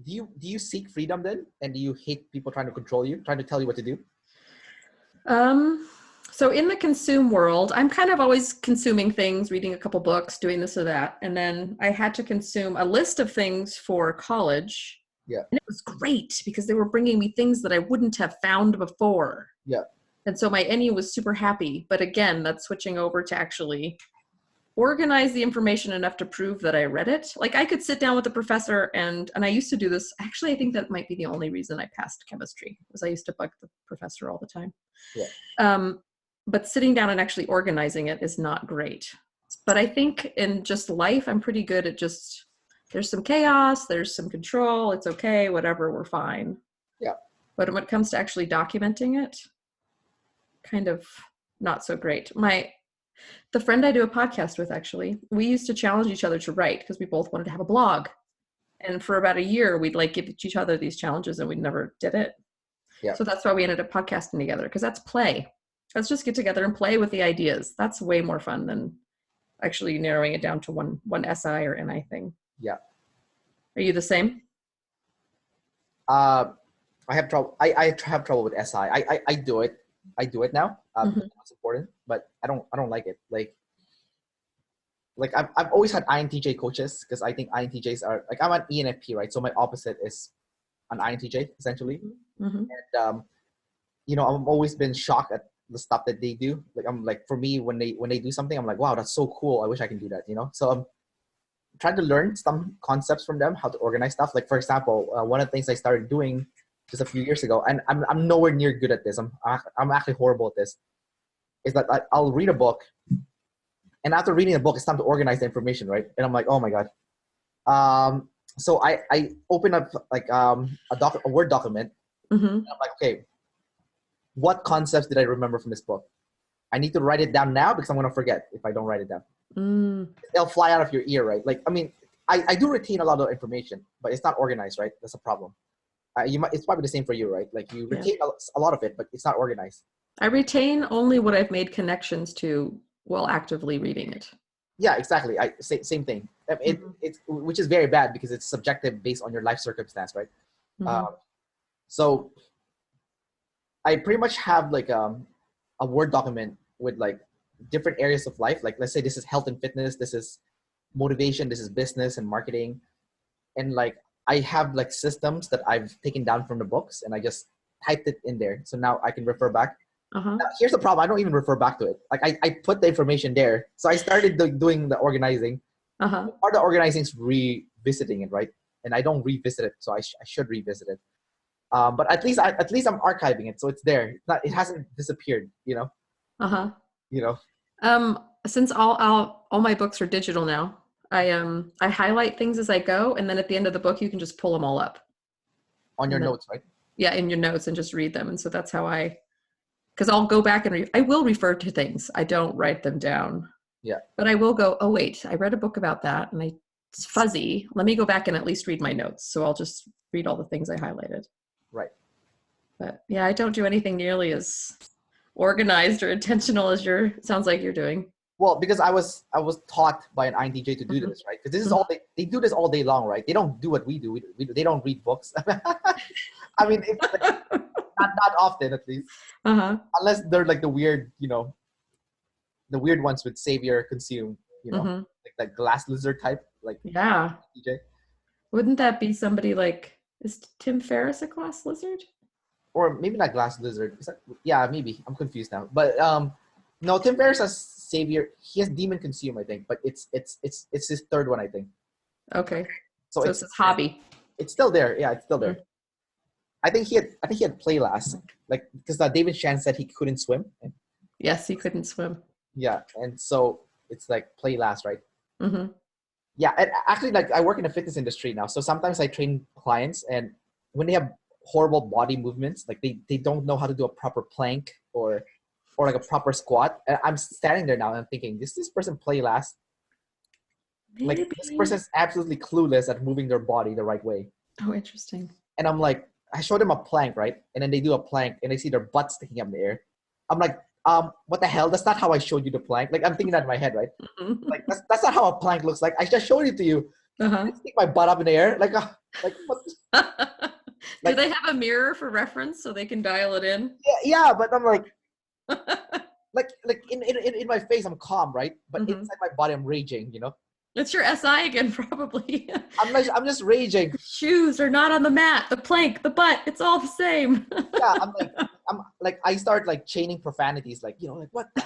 do you seek freedom then? And do you hate people trying to control you, trying to tell you what to do? So in the consume world, I'm kind of always consuming things, reading a couple books, doing this or that. And then I had to consume a list of things for college. Yeah. And it was great because they were bringing me things that I wouldn't have found before. Yeah. And so my NE was super happy. But again, that's switching over to actually organize the information enough to prove that I read it. Like I could sit down with the professor and I used to do this. Actually, I think that might be the only reason I passed chemistry was I used to bug the professor all the time. Yeah. But sitting down and actually organizing it is not great. But I think in just life, I'm pretty good at just, there's some chaos, there's some control, it's okay, whatever, we're fine. Yeah. But when it comes to actually documenting it, kind of not so great. The friend I do a podcast with, actually, we used to challenge each other to write because we both wanted to have a blog. And for about a year, we'd like give each other these challenges and we never did it. Yeah. So that's why we ended up podcasting together because that's play. Let's just get together and play with the ideas. That's way more fun than actually narrowing it down to one SI or NI thing. Yeah. Are you the same? I have trouble. I have trouble with SI. I do it. I do it now. It's important, but I don't like it. Like I've always had INTJ coaches because I think INTJs are like I'm an ENFP, right? So my opposite is an INTJ essentially, and you know I've always been shocked at the stuff that they do. Like I'm like for me when they do something, I'm like wow that's so cool. I wish I can do that. You know, so I'm trying to learn some concepts from them, how to organize stuff. Like for example, one of the things I started doing just a few years ago, and I'm nowhere near good at this. I'm actually horrible at this. Is that I'll read a book, and after reading a book, it's time to organize the information, right? And I'm like, oh my god. So I open up like a Word document. And I'm like, okay, what concepts did I remember from this book? I need to write it down now because I'm gonna forget if I don't write it down. It'll fly out of your ear, right? Like I mean, I do retain a lot of information, but it's not organized, right? That's a problem. It's probably the same for you, right? Like you retain a lot of it, but it's not organized. I retain only what I've made connections to while actively reading it. Yeah, exactly. Same thing. It's which is very bad because it's subjective based on your life circumstance, right? So I pretty much have like a Word document with like different areas of life. Like let's say this is health and fitness, this is motivation, this is business and marketing, and like I have like systems that I've taken down from the books and I just typed it in there. So now I can refer back. Now, here's the problem. I don't even refer back to it. Like I put the information there. So I started doing the organizing. Part of the organizing is revisiting it, right? And I don't revisit it. So I should revisit it. But at least I'm archiving it. So it's there. It hasn't disappeared, you know? You know? Since all my books are digital now, I highlight things as I go, and then at the end of the book, you can just pull them all up. On your notes, right? Yeah, in your notes and just read them. And so that's how I because I'll go back and I will refer to things. I don't write them down. Yeah. But I will go, oh, wait, I read a book about that and it's fuzzy. Let me go back and at least read my notes. So I'll just read all the things I highlighted. Right. But yeah, I don't do anything nearly as organized or intentional as sounds like you're doing. Well, because I was taught by an INTJ to do this, right? Because this is all they do this all day long, right? They don't do what we do. They don't read books. I mean, it's like, not often, at least. Unless they're like the weird, the weird ones with savior consume, like that glass lizard type, like yeah. INTJ. Wouldn't that be somebody like, is Tim Ferriss a glass lizard? Or maybe not glass lizard. Yeah, maybe. I'm confused now. But no, Tim Ferriss has savior. He has demon consume, I think. But it's his third one, I think. Okay. So it's his hobby. It's still there. Yeah, it's still there. I think he had play last, like because David Shan said he couldn't swim. Yes, he couldn't swim. Yeah, and so it's like play last, right? Yeah, and actually, like I work in the fitness industry now, so sometimes I train clients, and when they have horrible body movements, like they don't know how to do a proper plank or like a proper squat, and I'm standing there now and I'm thinking, does this person play last? Maybe. Like this person's absolutely clueless at moving their body the right way. Oh, interesting. And I'm like, I showed them a plank, right? And then they do a plank and they see their butt sticking up in the air. I'm like, what the hell? That's not how I showed you the plank. Like I'm thinking that in my head, right? Like that's not how a plank looks like. I just showed it to you. I stick my butt up in the air. Like what? Do they have a mirror for reference so they can dial it in? Yeah, but I'm like, like in my face, I'm calm, right? But inside my body, I'm raging. It's your SI again, probably. I'm just raging. Shoes are not on the mat, the plank, the butt. It's all the same. Yeah, I'm like, I start like chaining profanities, like like what the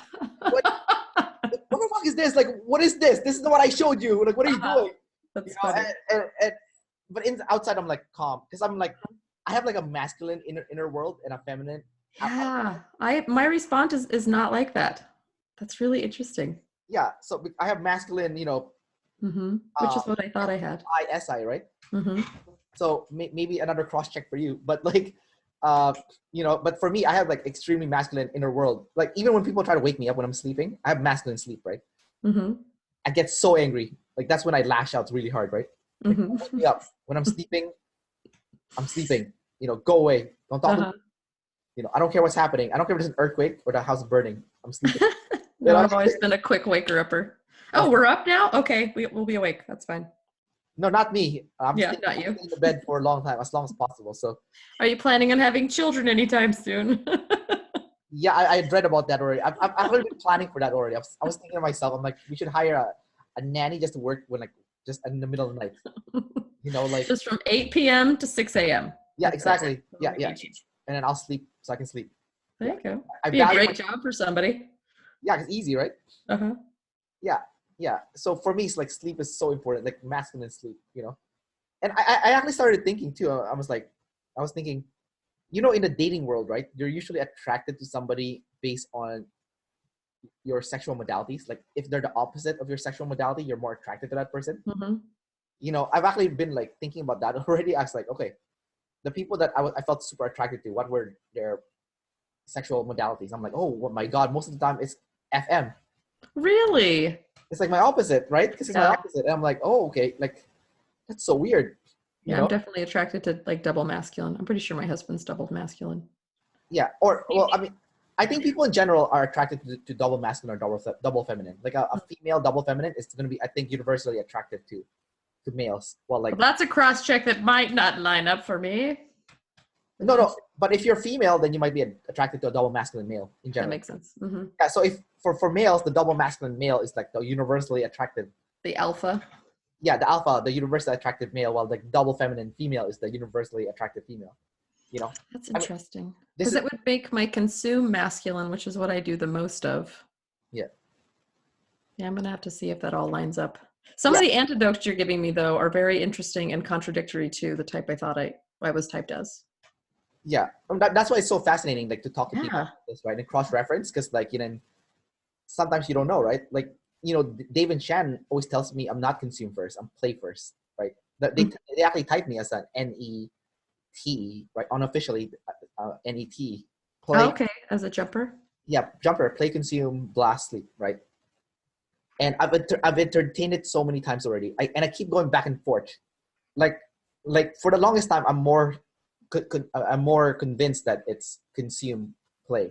fuck is this? Like, what is this? This is what I showed you. Like, what are you doing? That's funny. But outside, I'm like calm because I'm like, I have like a masculine inner world and a feminine. Yeah, my response is not like that. That's really interesting. Yeah, so I have masculine, which is what I thought I had. ISI, right? So maybe another cross check for you, but like, but for me, I have like extremely masculine inner world. Like even when people try to wake me up when I'm sleeping, I have masculine sleep, right? I get so angry. Like that's when I lash out really hard, right? Like, wake me up when I'm sleeping. I'm sleeping. Go away. Don't talk to me. I don't care what's happening. I don't care if there's an earthquake or the house is burning. I'm sleeping. No, I've always been a quick waker upper. Oh, we're up now? Okay, we'll be awake. That's fine. No, not me. I'm not you. In the bed for a long time, as long as possible. So, are you planning on having children anytime soon? Yeah, I read about that already. I've already been planning for that already. I was thinking to myself, I'm like, we should hire a nanny just to work when just in the middle of the night. Like just from 8 p.m. to 6 a.m. Yeah, exactly. Yeah. And then I'll sleep so I can sleep. There you go. Be a great job for somebody. Yeah, it's easy, right? Yeah. So for me, it's like sleep is so important, like masculine sleep, And I actually started thinking too. I was thinking, in the dating world, right? You're usually attracted to somebody based on your sexual modalities. Like if they're the opposite of your sexual modality, you're more attracted to that person. I've actually been like thinking about that already. I was like, okay, the people that I felt super attracted to, what were their sexual modalities? I'm like, oh my God, most of the time it's FM. Really? It's like my opposite, right? Because it's my opposite. And I'm like, oh, okay. Like, that's so weird. Yeah, I'm definitely attracted to like double masculine. I'm pretty sure my husband's double masculine. Yeah. I think people in general are attracted to double masculine or double feminine. Like a female double feminine is going to be, I think, universally attractive to males. Well, that's a cross check that might not line up for me. No. But if you're female, then you might be attracted to a double masculine male in general. That makes sense. Yeah. So if for males, the double masculine male is like the universally attractive. The alpha. Yeah, the alpha, the universally attractive male, while the double feminine female is the universally attractive female. That's interesting. Because it would make my consume masculine, which is what I do the most of. Yeah. Yeah, I'm going to have to see if that all lines up. Some of the antidotes you're giving me, though, are very interesting and contradictory to the type I thought I was typed as. Yeah. That's why it's so fascinating, like, to talk to people about this, right? And cross-reference, because, like, sometimes you don't know, right? Like, David Shannon always tells me I'm not consume first, I'm play first, right? They actually type me as an NET, right? Unofficially, NET, play, Okay, as a jumper. yeah, jumper, play, consume, blast, sleep, right? And I've entertained it so many times already. And I keep going back and forth. Like, for the longest time, I'm more convinced that it's consume, play.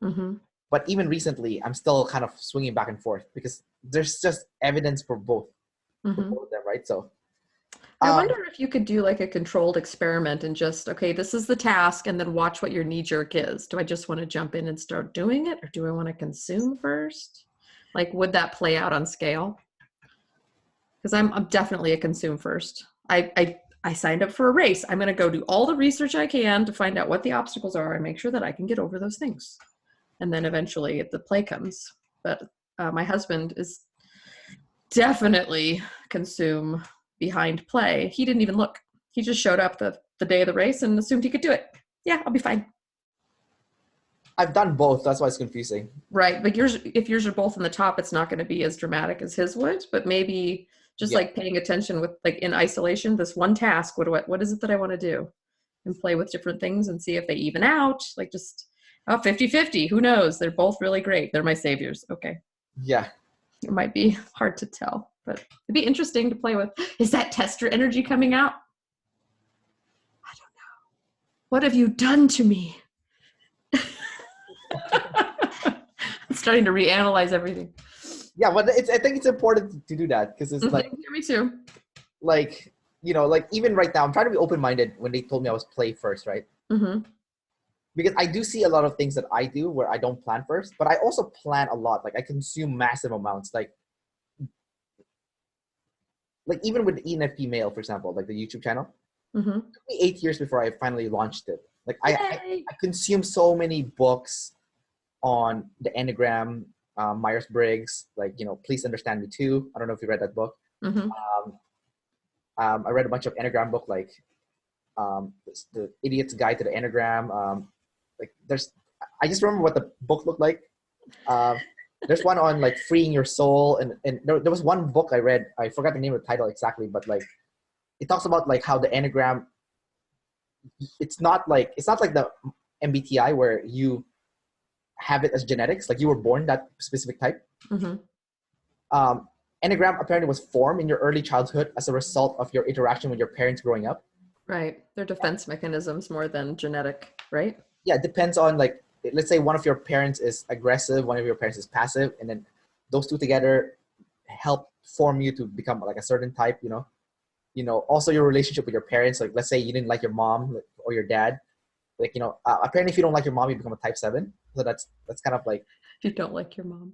Mm-hmm. But even recently, I'm still kind of swinging back and forth because there's just evidence for both Mm-hmm. of them, right? So, I um, wonder if you could do like a controlled experiment and just, okay, this is the task, and then watch what your knee jerk is. Do I just want to jump in and start doing it, or do I want to consume first? Like, would that play out on scale? Because I'm definitely a consume first. I signed up for a race. I'm going to go do all the research I can to find out what the obstacles are and make sure that I can get over those things. And then eventually the play comes. But my husband is definitely consume behind play. He didn't even look. He just showed up the day of the race and assumed he could do it. Yeah, I'll be fine. I've done both. That's why it's confusing. Right. But if yours are both in the top, it's not going to be as dramatic as his would. But maybe just like paying attention with, like, in isolation, this one task, what is it that I want to do? And play with different things and see if they even out. Like, just 50-50. Who knows? They're both really great. They're my saviors. Okay. Yeah. It might be hard to tell, but it'd be interesting to play with. Is that tester energy coming out? I don't know. What have you done to me? I'm starting to reanalyze everything. Yeah, but I think it's important to do that because it's like, yeah, me too. Like, like even right now, I'm trying to be open-minded when they told me I was play first, right? Mm-hmm. Because I do see a lot of things that I do where I don't plan first, but I also plan a lot. Like I consume massive amounts. Like even with the ENFP Mail, for example, like the YouTube channel, Mm-hmm. it took me 8 years before I finally launched it. Like I Yay. consume so many books on the Enneagram, Myers-Briggs, like, Please Understand Me Too. I don't know if you read that book. Mm-hmm. I read a bunch of Enneagram book, like the Idiot's Guide to the Enneagram. I just remember what the book looked like. There's one on like freeing your soul, and there was one book I read. I forgot the name of the title exactly, but like it talks about like how the Enneagram. It's not like the MBTI where you have it as genetics, like you were born that specific type. Mm-hmm. Enneagram apparently was formed in your early childhood as a result of your interaction with your parents growing up. Right. They're defense mechanisms more than genetic, right? Yeah, it depends on, like, let's say one of your parents is aggressive, one of your parents is passive, and then those two together help form you to become like a certain type, Also your relationship with your parents, like let's say you didn't like your mom or your dad, like, apparently if you don't like your mom, you become a type 7. So that's kind of like, If you don't like your mom.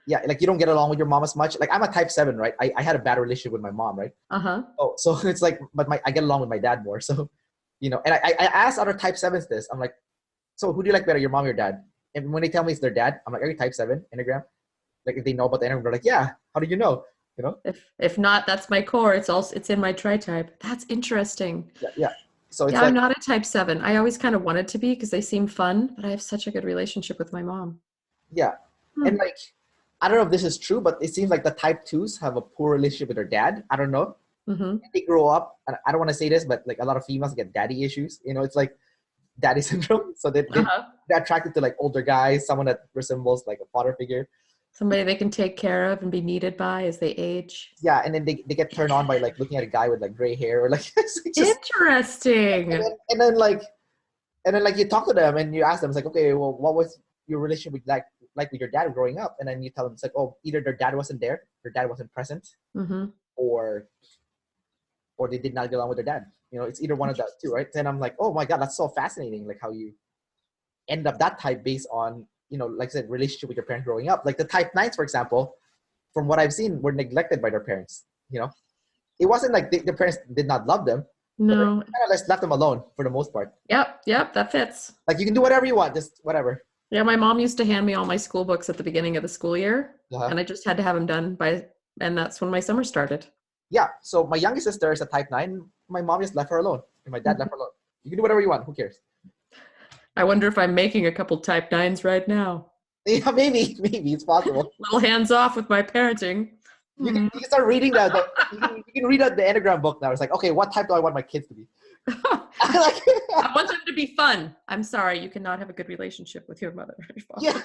yeah, like you don't get along with your mom as much. Like I'm a type 7, right? I had a bad relationship with my mom, right? Uh-huh. Oh, so it's like, but I get along with my dad more. So, and I asked other type 7s this. I'm like, so who do you like better, your mom or your dad? And when they tell me it's their dad, I'm like, are you type 7 Enneagram? Like if they know about the Enneagram, they're like, yeah. How do you know? If not, that's my core. It's in my tri-type. That's interesting. Yeah. So it's Yeah, like, I'm not a type 7. I always kind of wanted to be because they seem fun, but I have such a good relationship with my mom. yeah. And like, I don't know if this is true, but it seems like the type 2s have a poor relationship with their dad. I don't know. Mm-hmm. They grow up, and I don't want to say this, but like a lot of females get daddy issues. It's like daddy syndrome. So they're attracted to like older guys, someone that resembles like a father figure. Somebody they can take care of and be needed by as they age. Yeah, and then they get turned on by like looking at a guy with like gray hair or like it's just interesting. And then like you talk to them and you ask them, it's like, okay, well, what was your relationship with like with your dad growing up? And then you tell them, it's like, oh, either their dad wasn't there, their dad wasn't present, mm-hmm. or they did not get along with their dad. It's either one of that two, right? Then I'm like, oh my god, that's so fascinating, like how you end up that type based on, like I said, relationship with your parents growing up. Like the type 9s, for example, from what I've seen, were neglected by their parents. It wasn't like their parents did not love them. No. Kind of just left them alone for the most part. Yep, that fits. Like you can do whatever you want, just whatever. Yeah, my mom used to hand me all my school books at the beginning of the school year, and I just had to have them done and that's when my summer started. Yeah, so my youngest sister is a type 9. My mom just left her alone, and my dad left her alone. You can do whatever you want. Who cares? I wonder if I'm making a couple type 9s right now. Yeah, maybe it's possible. Little hands off with my parenting. You can start reading that. You can read out the Enneagram book now. It's like, okay, what type do I want my kids to be? Like, I want them to be fun. I'm sorry, you cannot have a good relationship with your mother. yeah.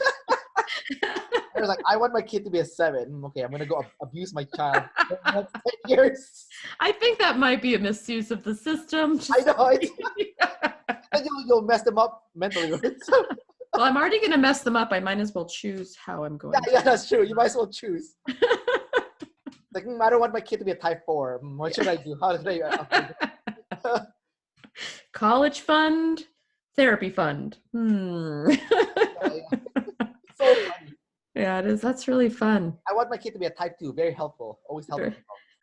I was like, I want my kid to be a 7. Okay, I'm gonna go abuse my child for the next 10 years. I think that might be a misuse of the system. I know it. And you'll mess them up mentally, right? So, Well, I'm already going to mess them up. I might as well choose how I'm going to. yeah, that's true. You might as well choose. Like, I don't want my kid to be a type 4. What should I do? How should I? College fund, therapy fund. Yeah, yeah. So funny. Yeah, it is. That's really fun. I want my kid to be a type 2. Very helpful. Always helpful.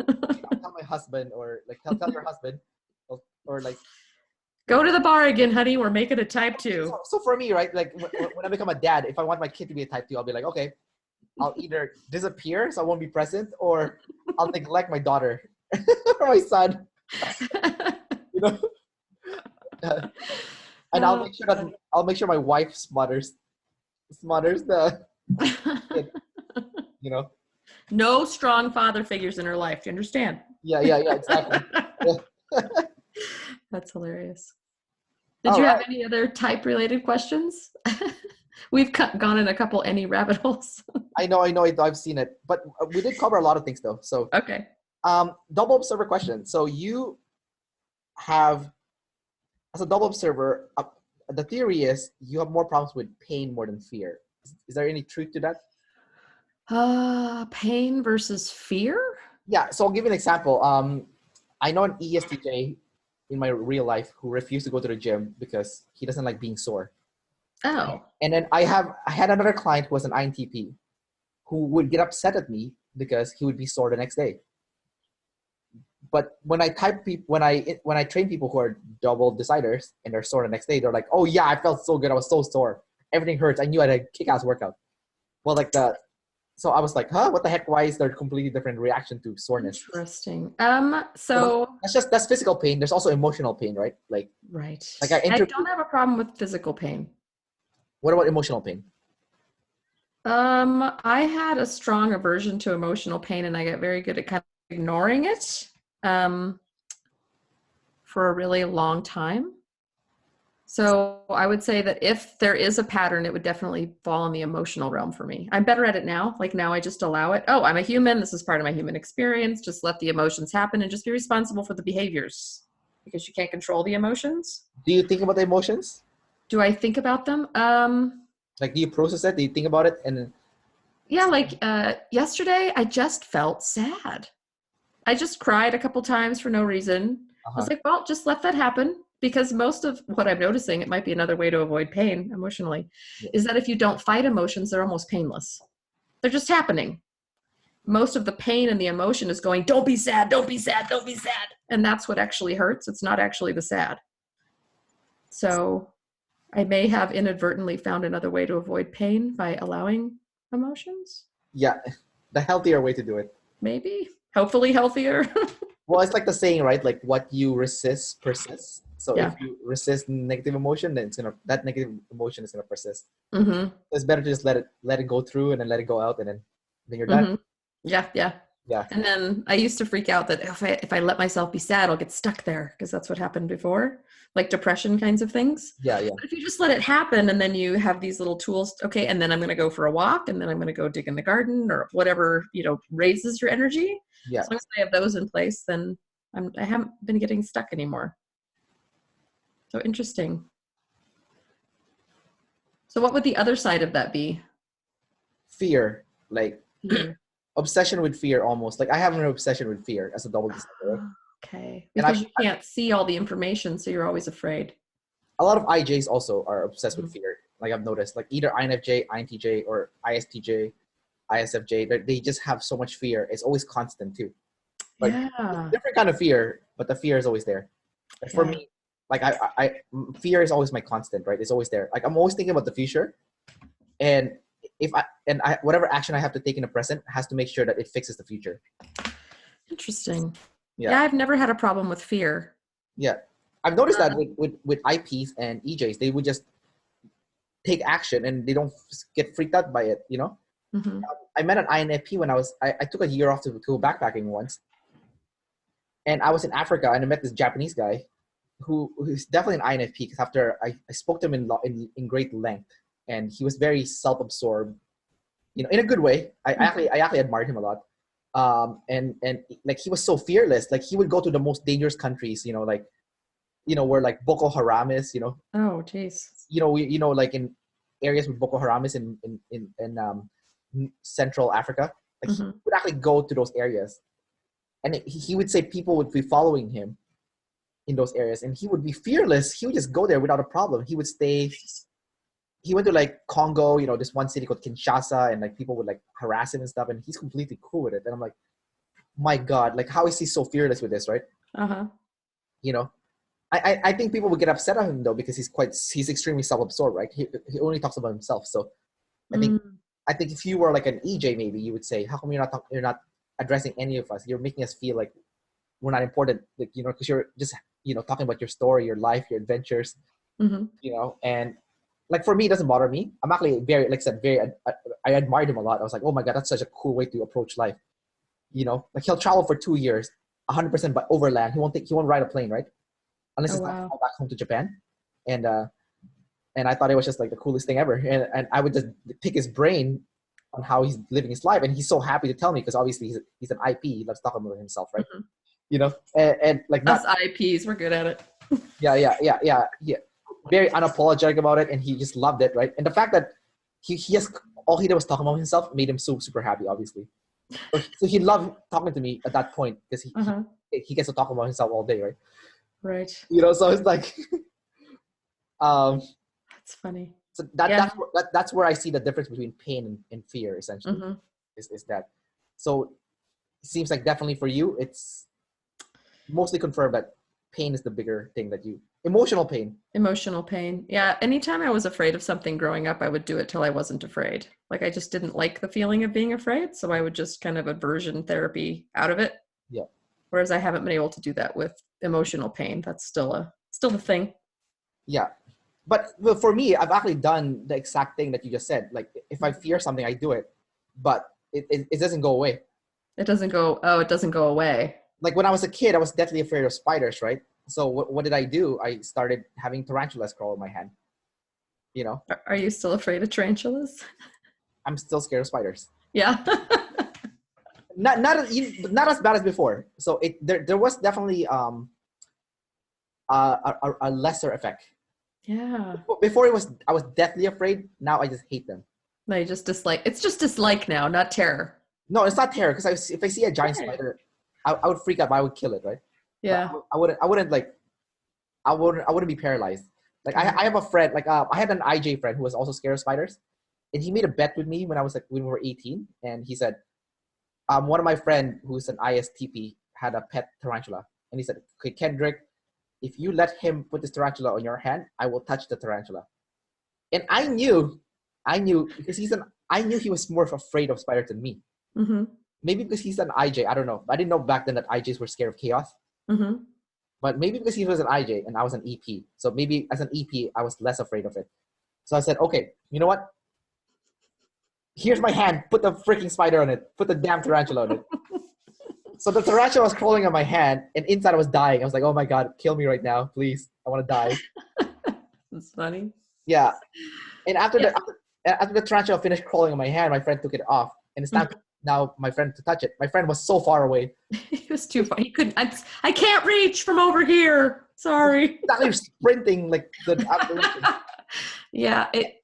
I'll tell my husband, or like tell your husband, or like. Go to the bar again, honey. We're making a type 2. So for me, right, like when I become a dad, if I want my kid to be a type 2, I'll be like, okay, I'll either disappear so I won't be present, or I'll neglect my daughter or my son. You know, and I'll make sure my wife smothers the kid. You know, no strong father figures in her life. Do you understand? Yeah, exactly. Yeah. That's hilarious. Did you have any other type related questions? We've gone in a couple any rabbit holes. I know. I've seen it, but we did cover a lot of things though. So okay. Double observer question. So you have, as a double observer, the theory is you have more problems with pain more than fear. Is there any truth to that? Pain versus fear? Yeah. So I'll give you an example. I know an ESTJ in my real life who refused to go to the gym because he doesn't like being sore. Oh. And then I had another client who was an INTP who would get upset at me because he would be sore the next day. But when I train people who are double deciders and they're sore the next day, they're like, "Oh yeah, I felt so good. I was so sore. Everything hurts. I knew I had a kick-ass workout." Well, so I was like, "Huh? What the heck? Why is there a completely different reaction to soreness?" Interesting. So that's physical pain. There's also emotional pain, right? Right. Like I don't have a problem with physical pain. What about emotional pain? I had a strong aversion to emotional pain, and I got very good at kind of ignoring it for a really long time. So I would say that if there is a pattern, it would definitely fall in the emotional realm for me. I'm better at it now. Like now I just allow it. Oh, I'm a human. This is part of my human experience. Just let the emotions happen and just be responsible for the behaviors because you can't control the emotions. Do you think about the emotions? Do I think about them? Like, do you process it? Do you think about it? And yeah, like yesterday, I just felt sad. I just cried a couple times for no reason. I was like, well, just let that happen. Because most of what I'm noticing, it might be another way to avoid pain emotionally, is that if you don't fight emotions, they're almost painless. They're just happening. Most of the pain and the emotion is going, don't be sad, don't be sad, don't be sad. And that's what actually hurts. It's not actually the sad. So I may have inadvertently found another way to avoid pain by allowing emotions. Yeah, the healthier way to do it. Maybe. Hopefully healthier. Well, it's like the saying, right? Like what you resist persists. So Yeah. if you resist negative emotion, then that negative emotion is gonna persist. Mm-hmm. It's better to just let it go through and then let it go out, and then you're done. Mm-hmm. Yeah. And then I used to freak out that if I let myself be sad, I'll get stuck there because that's what happened before, like depression kinds of things. Yeah. But if you just let it happen and then you have these little tools, okay, and then I'm going to go for a walk and then I'm going to go dig in the garden or whatever, raises your energy. Yeah. As long as I have those in place, then I haven't been getting stuck anymore. So interesting. So what would the other side of that be? Fear, like Fear. obsession with fear almost. Like I have an obsession with fear as a double decider. Okay. Because you can't see all the information, so you're always afraid. A lot of IJs also are obsessed with fear. Like I've noticed, like either INFJ, INTJ, or ISTJ, ISFJ, they just have so much fear. It's always constant too. Like different kind of fear, but the fear is always there. Like for me, like I fear is always my constant, right? It's always there. Like I'm always thinking about the future, and whatever action I have to take in the present has to make sure that it fixes the future. Interesting. Yeah, I've never had a problem with fear. Yeah, I've noticed that with IPs and EJs, they would just take action and they don't get freaked out by it. Mm-hmm. I met an INFP when I took a year off to go backpacking once, and I was in Africa and I met this Japanese guy who's definitely an INFP, because after I spoke to him in great length, and he was very self-absorbed, in a good way. I actually admired him a lot. And like he was so fearless. Like he would go to the most dangerous countries, like where like Boko Haram is, Oh, jeez. like in areas with Boko Haram is in Central Africa. Like he would actually go to those areas, and he would say people would be following him in those areas, and he would be fearless. He would just go there without a problem. He would stay. He went to like Congo, this one city called Kinshasa, and like people would like harass him and stuff, and he's completely cool with it. And I'm like, my God, like how is he so fearless with this, right? I think people would get upset at him though, because he's extremely self-absorbed, right? He only talks about himself. So I think if you were like an EJ, maybe you would say, how come you're not addressing any of us? You're making us feel like we're not important, like, because you're just talking about your story, your life, your adventures, and like for me, it doesn't bother me. I'm actually very, like I said, I admired him a lot. I was like, oh my God, that's such a cool way to approach life. Like he'll travel for 2 years, 100% by overland. He won't ride a plane, right? Unless it's not back home to Japan. And I thought it was just like the coolest thing ever. And I would just pick his brain on how he's living his life. And he's so happy to tell me, because obviously he's an IP. He loves talking about himself, right? And like us IPs, we're good at it. Yeah. Very unapologetic about it, and he just loved it, right? And the fact that he has all he did was talk about himself made him so super happy, obviously. So he loved talking to me at that point, because he gets to talk about himself all day, right? Right. So it's like, that's funny. So that's where I see the difference between pain and fear, essentially, is that. So it seems like definitely for you, it's mostly confirmed that pain is the bigger thing emotional pain. Yeah. Anytime I was afraid of something growing up, I would do it till I wasn't afraid. Like I just didn't like the feeling of being afraid. So I would just kind of aversion therapy out of it. Yeah. Whereas I haven't been able to do that with emotional pain. That's still the thing. Yeah. But for me, I've actually done the exact thing that you just said. Like if I fear something, I do it, but it doesn't go away. It doesn't go away. Like when I was a kid, I was deathly afraid of spiders, right? So what did I do? I started having tarantulas crawl in my hand. Are you still afraid of tarantulas? I'm still scared of spiders. Yeah. not as bad as before. So there was definitely a lesser effect. Yeah. Before I was deathly afraid. Now I just hate them. No, you just dislike. It's just dislike now, not terror. No, it's not terror, because if I see a giant spider, I would freak out, but I would kill it, right? Yeah. I wouldn't be paralyzed. Like I have a friend, like I had an IJ friend who was also scared of spiders, and he made a bet with me when we were 18, and he said, one of my friend who's an ISTP had a pet tarantula, and he said, okay, Kendrick, if you let him put this tarantula on your hand, I will touch the tarantula. And I knew because I knew he was more afraid of spiders than me. Maybe because he's an IJ, I don't know. I didn't know back then that IJs were scared of chaos. But maybe because he was an IJ and I was an EP. So maybe as an EP, I was less afraid of it. So I said, okay, you know what? Here's my hand. Put the freaking spider on it. Put the damn tarantula on it. So the tarantula was crawling on my hand, and inside I was dying. I was like, oh my God, kill me right now, please. I want to die. That's funny. Yeah. And after the tarantula finished crawling on my hand, my friend took it off. And it's time now my friend to touch it. My friend was so far away. He was too far. He couldn't. I can't reach from over here. Sorry. Exactly, sprinting like the. Yeah, it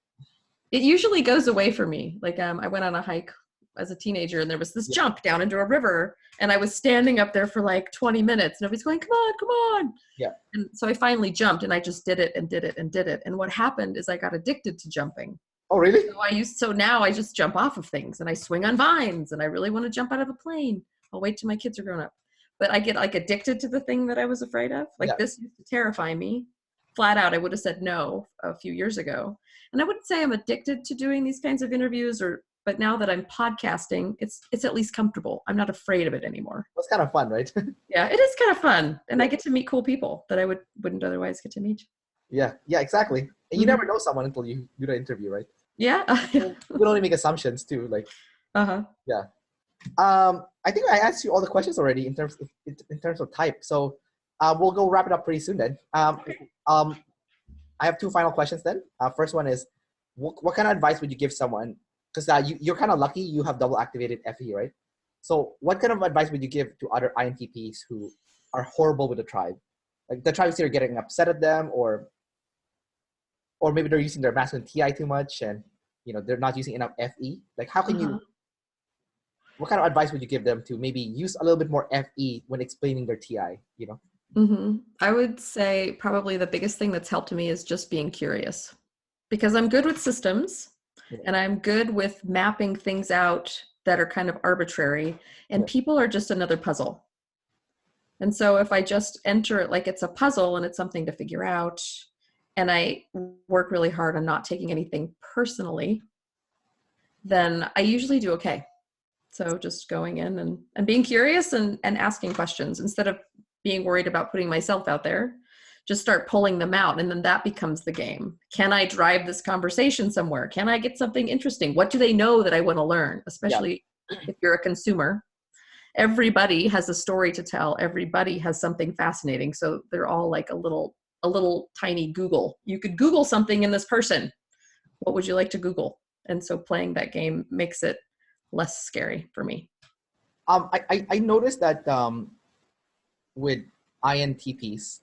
usually goes away for me. Like I went on a hike as a teenager, and there was this jump down into a river, and I was standing up there for like 20 minutes, and everybody's going, come on. Yeah. And so I finally jumped, and I just did it and did it and did it. And what happened is I got addicted to jumping. Oh, really? So now I just jump off of things, and I swing on vines, and I really want to jump out of a plane. I'll wait till my kids are grown up. But I get like addicted to the thing that I was afraid of. Like this used to terrify me. Flat out, I would have said no a few years ago. And I wouldn't say I'm addicted to doing these kinds of interviews, but now that I'm podcasting, it's at least comfortable. I'm not afraid of it anymore. It's kind of fun, right? Yeah, it is kind of fun. And I get to meet cool people that I wouldn't otherwise get to meet. Yeah, exactly. And you never know someone until you do the interview, right? Yeah. You can only make assumptions too. Like, yeah. I think I asked you all the questions already in terms of type. So we'll go wrap it up pretty soon then. I have two final questions then. First one is, what kind of advice would you give someone? Because you're kind of lucky you have double activated FE, right? So what kind of advice would you give to other INTPs who are horrible with the tribe? Like the tribe is either getting upset at them, or maybe they're using their masculine TI too much, and they're not using enough FE. Like how can you? What kind of advice would you give them to maybe use a little bit more FE when explaining their TI? I would say probably the biggest thing that's helped me is just being curious, because I'm good with systems and I'm good with mapping things out that are kind of arbitrary, and people are just another puzzle. And so if I just enter it like it's a puzzle and it's something to figure out, and I work really hard on not taking anything personally, then I usually do okay. So just going in and being curious and asking questions instead of being worried about putting myself out there, just start pulling them out. And then that becomes the game. Can I drive this conversation somewhere? Can I get something interesting? What do they know that I want to learn? Especially if you're a consumer. Everybody has a story to tell. Everybody has something fascinating. So they're all like a little tiny Google. You could Google something in this person. What would you like to Google? And so playing that game makes it less scary for me. I noticed that with INTPs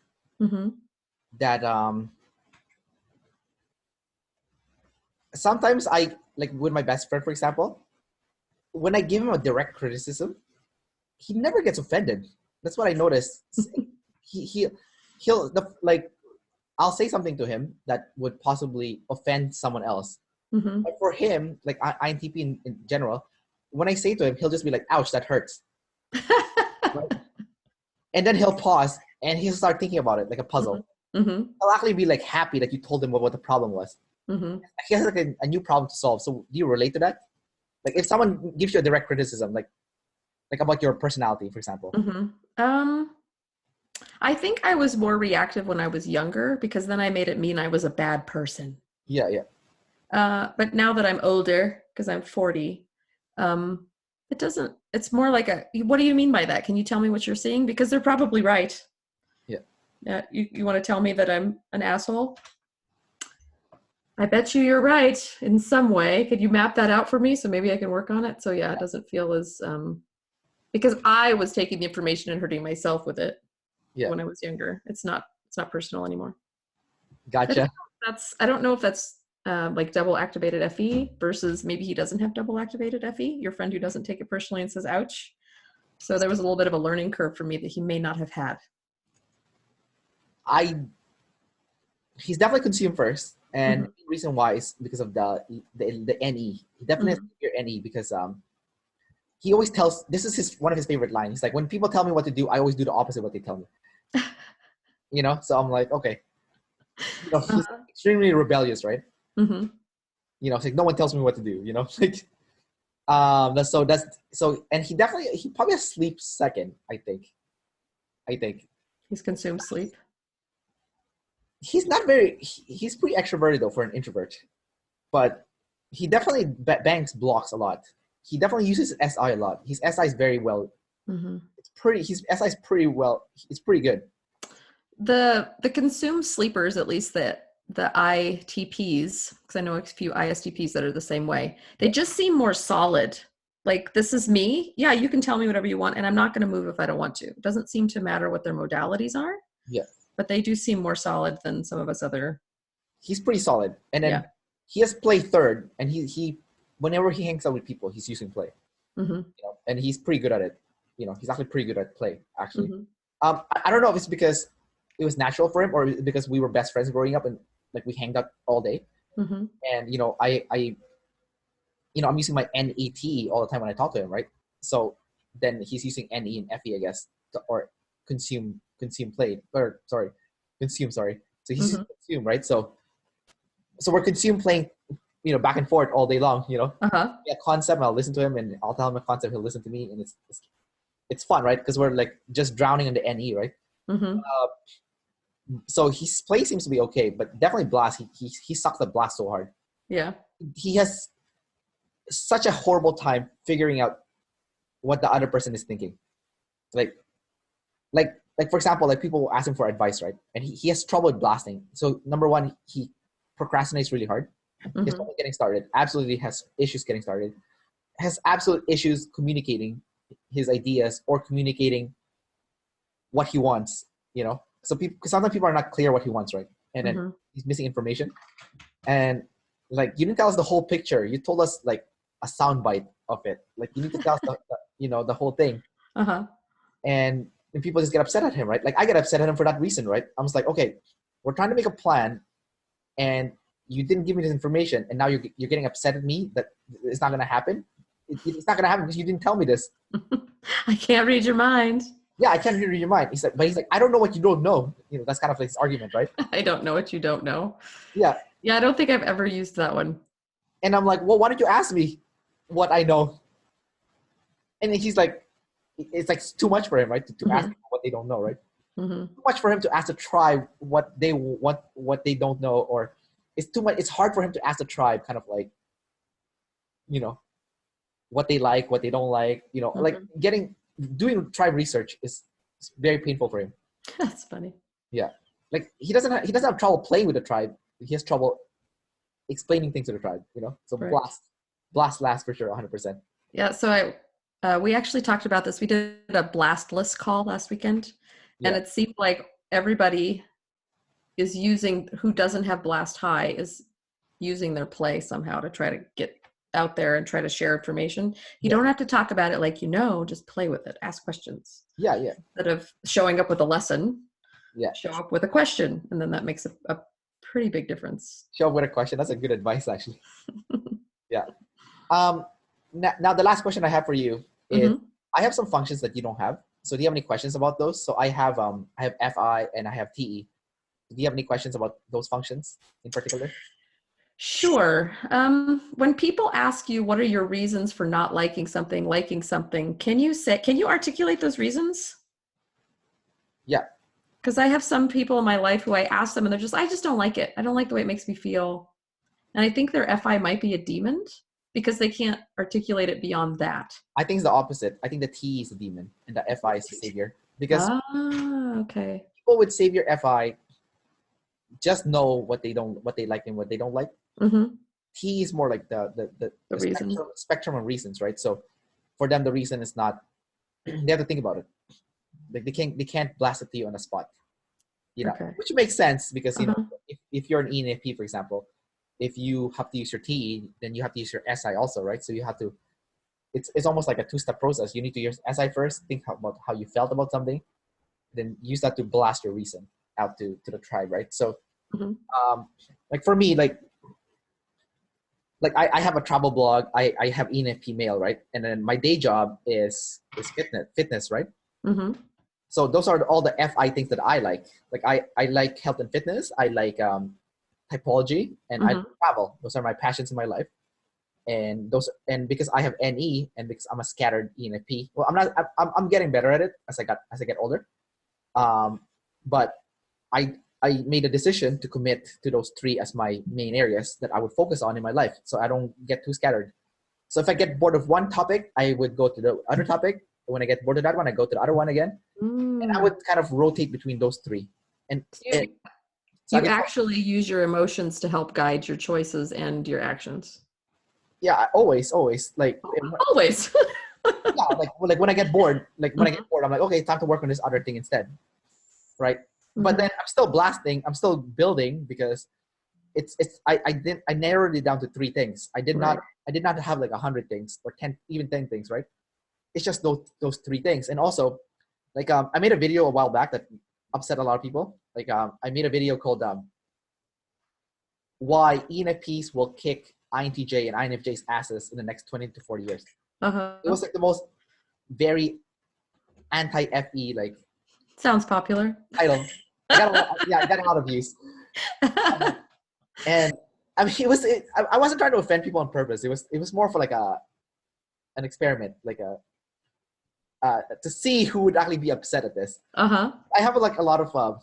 that sometimes I, like with my best friend, for example, when I give him a direct criticism, he never gets offended. That's what I noticed. He'll like, I'll say something to him that would possibly offend someone else. But for him, like INTP in general, when I say to him, he'll just be like, ouch, that hurts. Right? And then he'll pause and he'll start thinking about it like a puzzle. He'll actually be like happy that you told him what the problem was. He has like a new problem to solve. So do you relate to that? Like if someone gives you a direct criticism, like about your personality, for example. I think I was more reactive when I was younger, because then I made it mean I was a bad person. Yeah. But now that I'm older, because I'm 40, it doesn't, it's more like what do you mean by that? Can you tell me what you're seeing? Because they're probably right. Yeah. You want to tell me that I'm an asshole? I bet you're right in some way. Could you map that out for me so maybe I can work on it? So yeah, it doesn't feel as, because I was taking the information and hurting myself with it when I was younger. It's not personal anymore. Gotcha. I don't know if that's like double activated FE versus maybe he doesn't have double activated FE, your friend who doesn't take it personally and says, ouch. So there was a little bit of a learning curve for me that he may not have had. He's definitely consumed first. And the reason why is because of the NE. He definitely has your NE because he always tells, this is one of his favorite lines. He's like, when people tell me what to do, I always do the opposite of what they tell me. So I'm like, okay. He's extremely rebellious, right? It's like no one tells me what to do, like and he probably has sleep second, I think he's consumed sleep. He's pretty extroverted though for an introvert, but he definitely banks blocks a lot. He definitely uses SI a lot. His SI is very well. His SI is pretty well. It's pretty good. The consumed sleepers, at least the ITPs, because I know a few ISTPs that are the same way. They just seem more solid. Like, this is me. Yeah, you can tell me whatever you want, and I'm not going to move if I don't want to. It doesn't seem to matter what their modalities are. Yeah. But they do seem more solid than some of us other. He's pretty solid. And then he has play third, and he whenever he hangs out with people, he's using play. And he's pretty good at it. He's actually pretty good at play, actually. I don't know if it's because it was natural for him or because we were best friends growing up and like we hanged out all day. And I'm using my NET all the time when I talk to him, right? So then he's using NE and FE, I guess, or consume played, or consume. So he's using consume, right? So we're consume playing, back and forth all day long. Yeah, concept. I'll listen to him and I'll tell him a concept. He'll listen to me, and it's fun, right? Because we're like just drowning in the NE, right? So his play seems to be okay, but definitely blast. He sucks at blast so hard. Yeah. He has such a horrible time figuring out what the other person is thinking. Like like, for example, like people will ask him for advice, right? And he has trouble with blasting. So number one, he procrastinates really hard. He has trouble getting started. Absolutely has issues getting started. Has absolute issues communicating his ideas or communicating what he wants, you know? So because sometimes people are not clear what he wants, right? And then he's missing information. And like, you didn't tell us the whole picture. You told us like a sound bite of it. Like, you need to tell us the whole thing. And people just get upset at him, right? Like, I get upset at him for that reason, right? I was like, okay, we're trying to make a plan, and you didn't give me this information, and now you're getting upset at me that it's not going to happen. It's not going to happen because you didn't tell me this. I can't read your mind. Yeah, I can't read your mind. He's like, I don't know what you don't know. You know, that's kind of like his argument, right? I don't know what you don't know. Yeah. Yeah, I don't think I've ever used that one. And I'm like, well, why don't you ask me what I know? And then he's like, it's like too much for him, right? To ask people what they don't know, right? Too much for him to ask the tribe what they don't know, or it's too much. It's hard for him to ask the tribe kind of like, you know, what they like, what they don't like, you know, like doing tribe research is very painful for him. That's funny. Yeah. Like he doesn't have trouble playing with the tribe. He has trouble explaining things to the tribe, you know? So right. blast last for sure. 100%. Yeah. So we actually talked about this. We did a blast list call last weekend, and it seemed like everybody is using, who doesn't have blast high, is using their play somehow to try to get out there and try to share information. You don't have to talk about it like, just play with it, ask questions. Yeah. Instead of showing up with a lesson, show up with a question, and then that makes a pretty big difference. Show up with a question. That's a good advice, actually. Yeah. Now the last question I have for you is, I have some functions that you don't have. So do you have any questions about those? So I have FI and I have TE. Do you have any questions about those functions in particular? Sure. When people ask you, what are your reasons for not liking something, can you articulate those reasons? Yeah. Because I have some people in my life who I ask them and they're I just don't like it. I don't like the way it makes me feel. And I think their FI might be a demon because they can't articulate it beyond that. I think it's the opposite. I think the T is the demon and the FI is the savior. Because okay. People with savior FI just know what they like and what they don't like. T is more like the spectrum of reasons, right? So for them, the reason is not, they have to think about it. Like they can't blast it to you on the spot, you know, which makes sense because, you know, if you're an ENFP, for example, if you have to use your T, then you have to use your SI also, right? So you have to, it's almost like a two-step process. You need to use SI first, think about how you felt about something, then use that to blast your reason out to the tribe, right? So, like for me, like I have a travel blog, I have ENFP mail, right? And then my day job is fitness, right? So those are all the FI things that I like. Like I like health and fitness. I like typology, and I travel. Those are my passions in my life. And because I have NE and because I'm a scattered ENFP, well, I'm getting better at it as I get older. But I made a decision to commit to those three as my main areas that I would focus on in my life, so I don't get too scattered. So if I get bored of one topic, I would go to the other topic. When I get bored of that one, I go to the other one again. And I would kind of rotate between those three. And you actually use your emotions to help guide your choices and your actions. Yeah, always. Like always. Yeah, like when I get bored, I'm like, okay, time to work on this other thing instead, right? But then I'm still blasting. I'm still building because I narrowed it down to three things. I did not have like 100 things or 10 things, right? It's just those three things. And also, like I made a video a while back that upset a lot of people. Like I made a video called why ENFPs will kick INTJ and INFJ's asses in the next 20 to 40 years. It was like the most very anti-FE like. Sounds popular. Title. I got a lot of views. And I mean, I wasn't trying to offend people on purpose. It was more for like an experiment, like to see who would actually be upset at this. I have like a lot of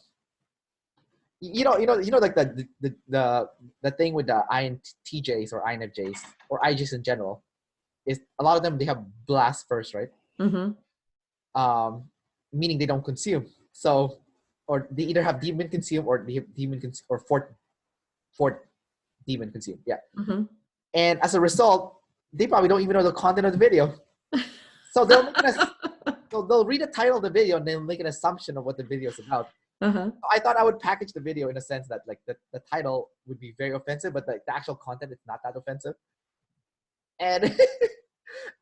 you know like the thing with the INTJs or INFJs or IJs in general is a lot of them, they have blast first, right? Meaning they don't consume. So, or they either have demon consume or they have demon consume or fourth demon consume. Yeah. Mm-hmm. And as a result, they probably don't even know the content of the video. So they'll read the title of the video and they'll make an assumption of what the video is about. Uh-huh. I thought I would package the video in a sense that like the title would be very offensive, but the actual content is not that offensive. And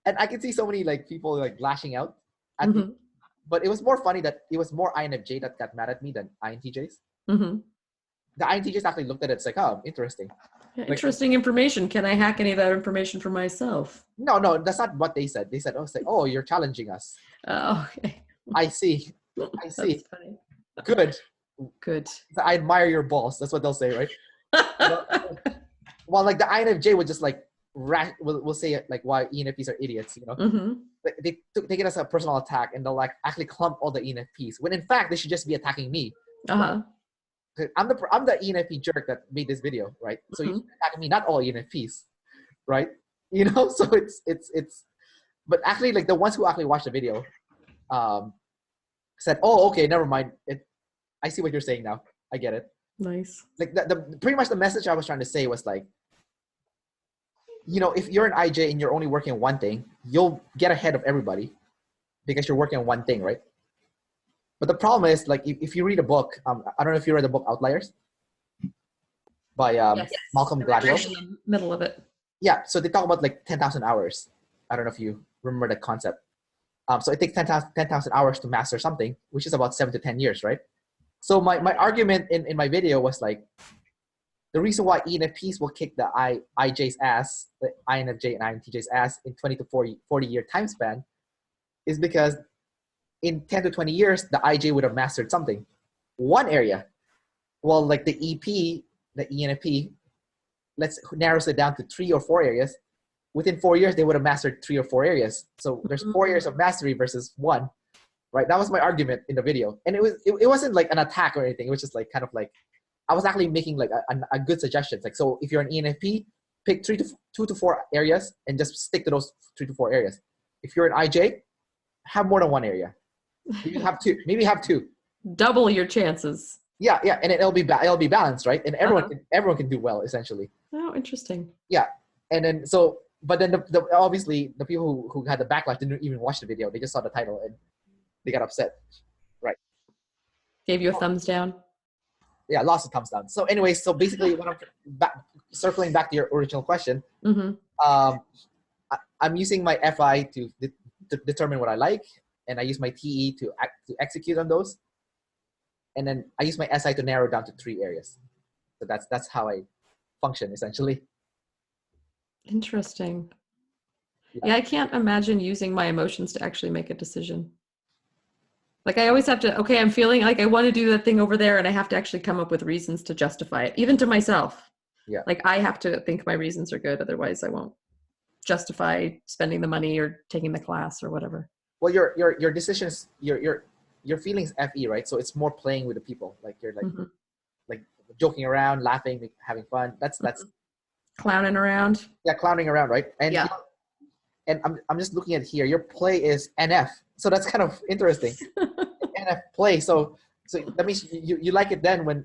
and I can see so many like people like lashing out at me. But it was more funny that it was more INFJ that got mad at me than INTJs. Mm-hmm. The INTJs actually looked at it, it's like, oh, interesting. Yeah, interesting information. Can I hack any of that information for myself? No, that's not what they said. They said, oh, you're challenging us. Oh, okay. I see. That's funny. Good. I admire your balls. That's what they'll say, right? Well, like the INFJ would just like will say it like why ENFPs are idiots, you know? Mm-hmm. They take it as a personal attack and they'll like actually clump all the ENFPs when in fact they should just be attacking me. Uh-huh. I'm the ENFP jerk that made this video, right? So you attack me, not all ENFPs, right? You know, so it's but actually like the ones who actually watched the video said, oh, okay, never mind. I see what you're saying now. I get it. Nice. Like the pretty much the message I was trying to say was like, you know, if you're an IJ and you're only working on one thing, you'll get ahead of everybody because you're working on one thing, right? But the problem is, like, if you read a book, I don't know if you read the book Outliers by Malcolm Gladwell. In the middle of it. Yeah, so they talk about like 10,000 hours. I don't know if you remember that concept. So it takes 10,000 hours to master something, which is about 7 to 10 years, right? So my argument in my video was like, the reason why ENFPs will kick the IJ's ass, the INFJ and INTJ's ass in 20 to 40 year time span is because in 10 to 20 years, the IJ would have mastered something. One area. Well, like the EP, the ENFP, let's narrows it down to 3 or 4 areas. Within 4 years, they would have mastered 3 or 4 areas. So there's 4 years of mastery versus 1, right? That was my argument in the video. And it wasn't like an attack or anything. It was just like kind of like, I was actually making like a good suggestion. Like, so if you're an ENFP, pick 2 to 4 areas and just stick to those 3 to 4 areas. If you're an IJ, have more than 1 area. Maybe have two. Double your chances. Yeah, and it'll be balanced, right? And everyone can do well essentially. Oh, interesting. Yeah, and then so, but then the obviously the people who had the backlash didn't even watch the video. They just saw the title and they got upset, right? Gave you a thumbs down. Yeah, lots of thumbs down. So anyway, so basically, when I'm circling back to your original question, I'm using my FI to determine what I like. And I use my TE to execute on those. And then I use my SI to narrow down to 3 areas. So that's how I function essentially. Interesting. Yeah, I can't imagine using my emotions to actually make a decision. Like I always have to, okay, I'm feeling like I want to do that thing over there and I have to actually come up with reasons to justify it, even to myself. Yeah. Like I have to think my reasons are good. Otherwise I won't justify spending the money or taking the class or whatever. Well, your decisions, your feelings FE, right? So it's more playing with the people. Like you're like like joking around, laughing, having fun. That's clowning around. Yeah, clowning around, right? And yeah. And I'm just looking at here. Your play is NF, so that's kind of interesting. NF play. So that means you like it then when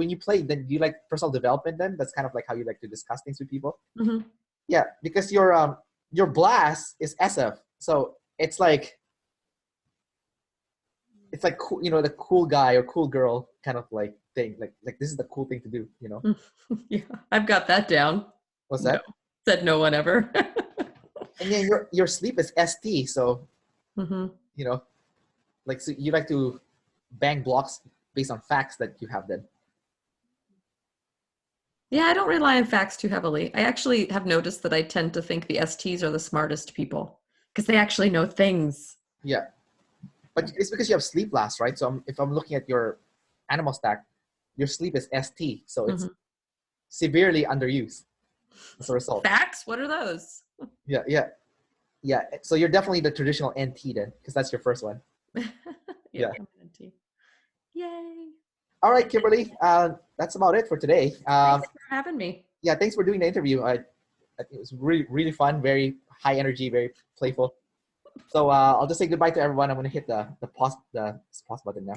you play. Then you like personal development. Then that's kind of like how you like to discuss things with people. Mm-hmm. Yeah, because your blast is SF. So it's like cool, you know, the cool guy or cool girl kind of like thing. Like this is the cool thing to do, you know. Yeah, I've got that down. What's that? No. Said no one ever. And then your sleep is ST. So you know, like so you like to bang blocks based on facts that you have then. Yeah, I don't rely on facts too heavily. I actually have noticed that I tend to think the STs are the smartest people because they actually know things. Yeah. But it's because you have sleep last, right? So if I'm looking at your animal stack, your sleep is ST. So it's severely underused as a result. Facts? What are those? Yeah. So you're definitely the traditional NT then, because that's your first one. Yeah. I'm an NT. Yay. All right, Kimberly. That's about it for today. Thanks for having me. Yeah, thanks for doing the interview. I think it was really, really fun, very high energy, very playful. So I'll just say goodbye to everyone. I'm gonna hit the pause button now.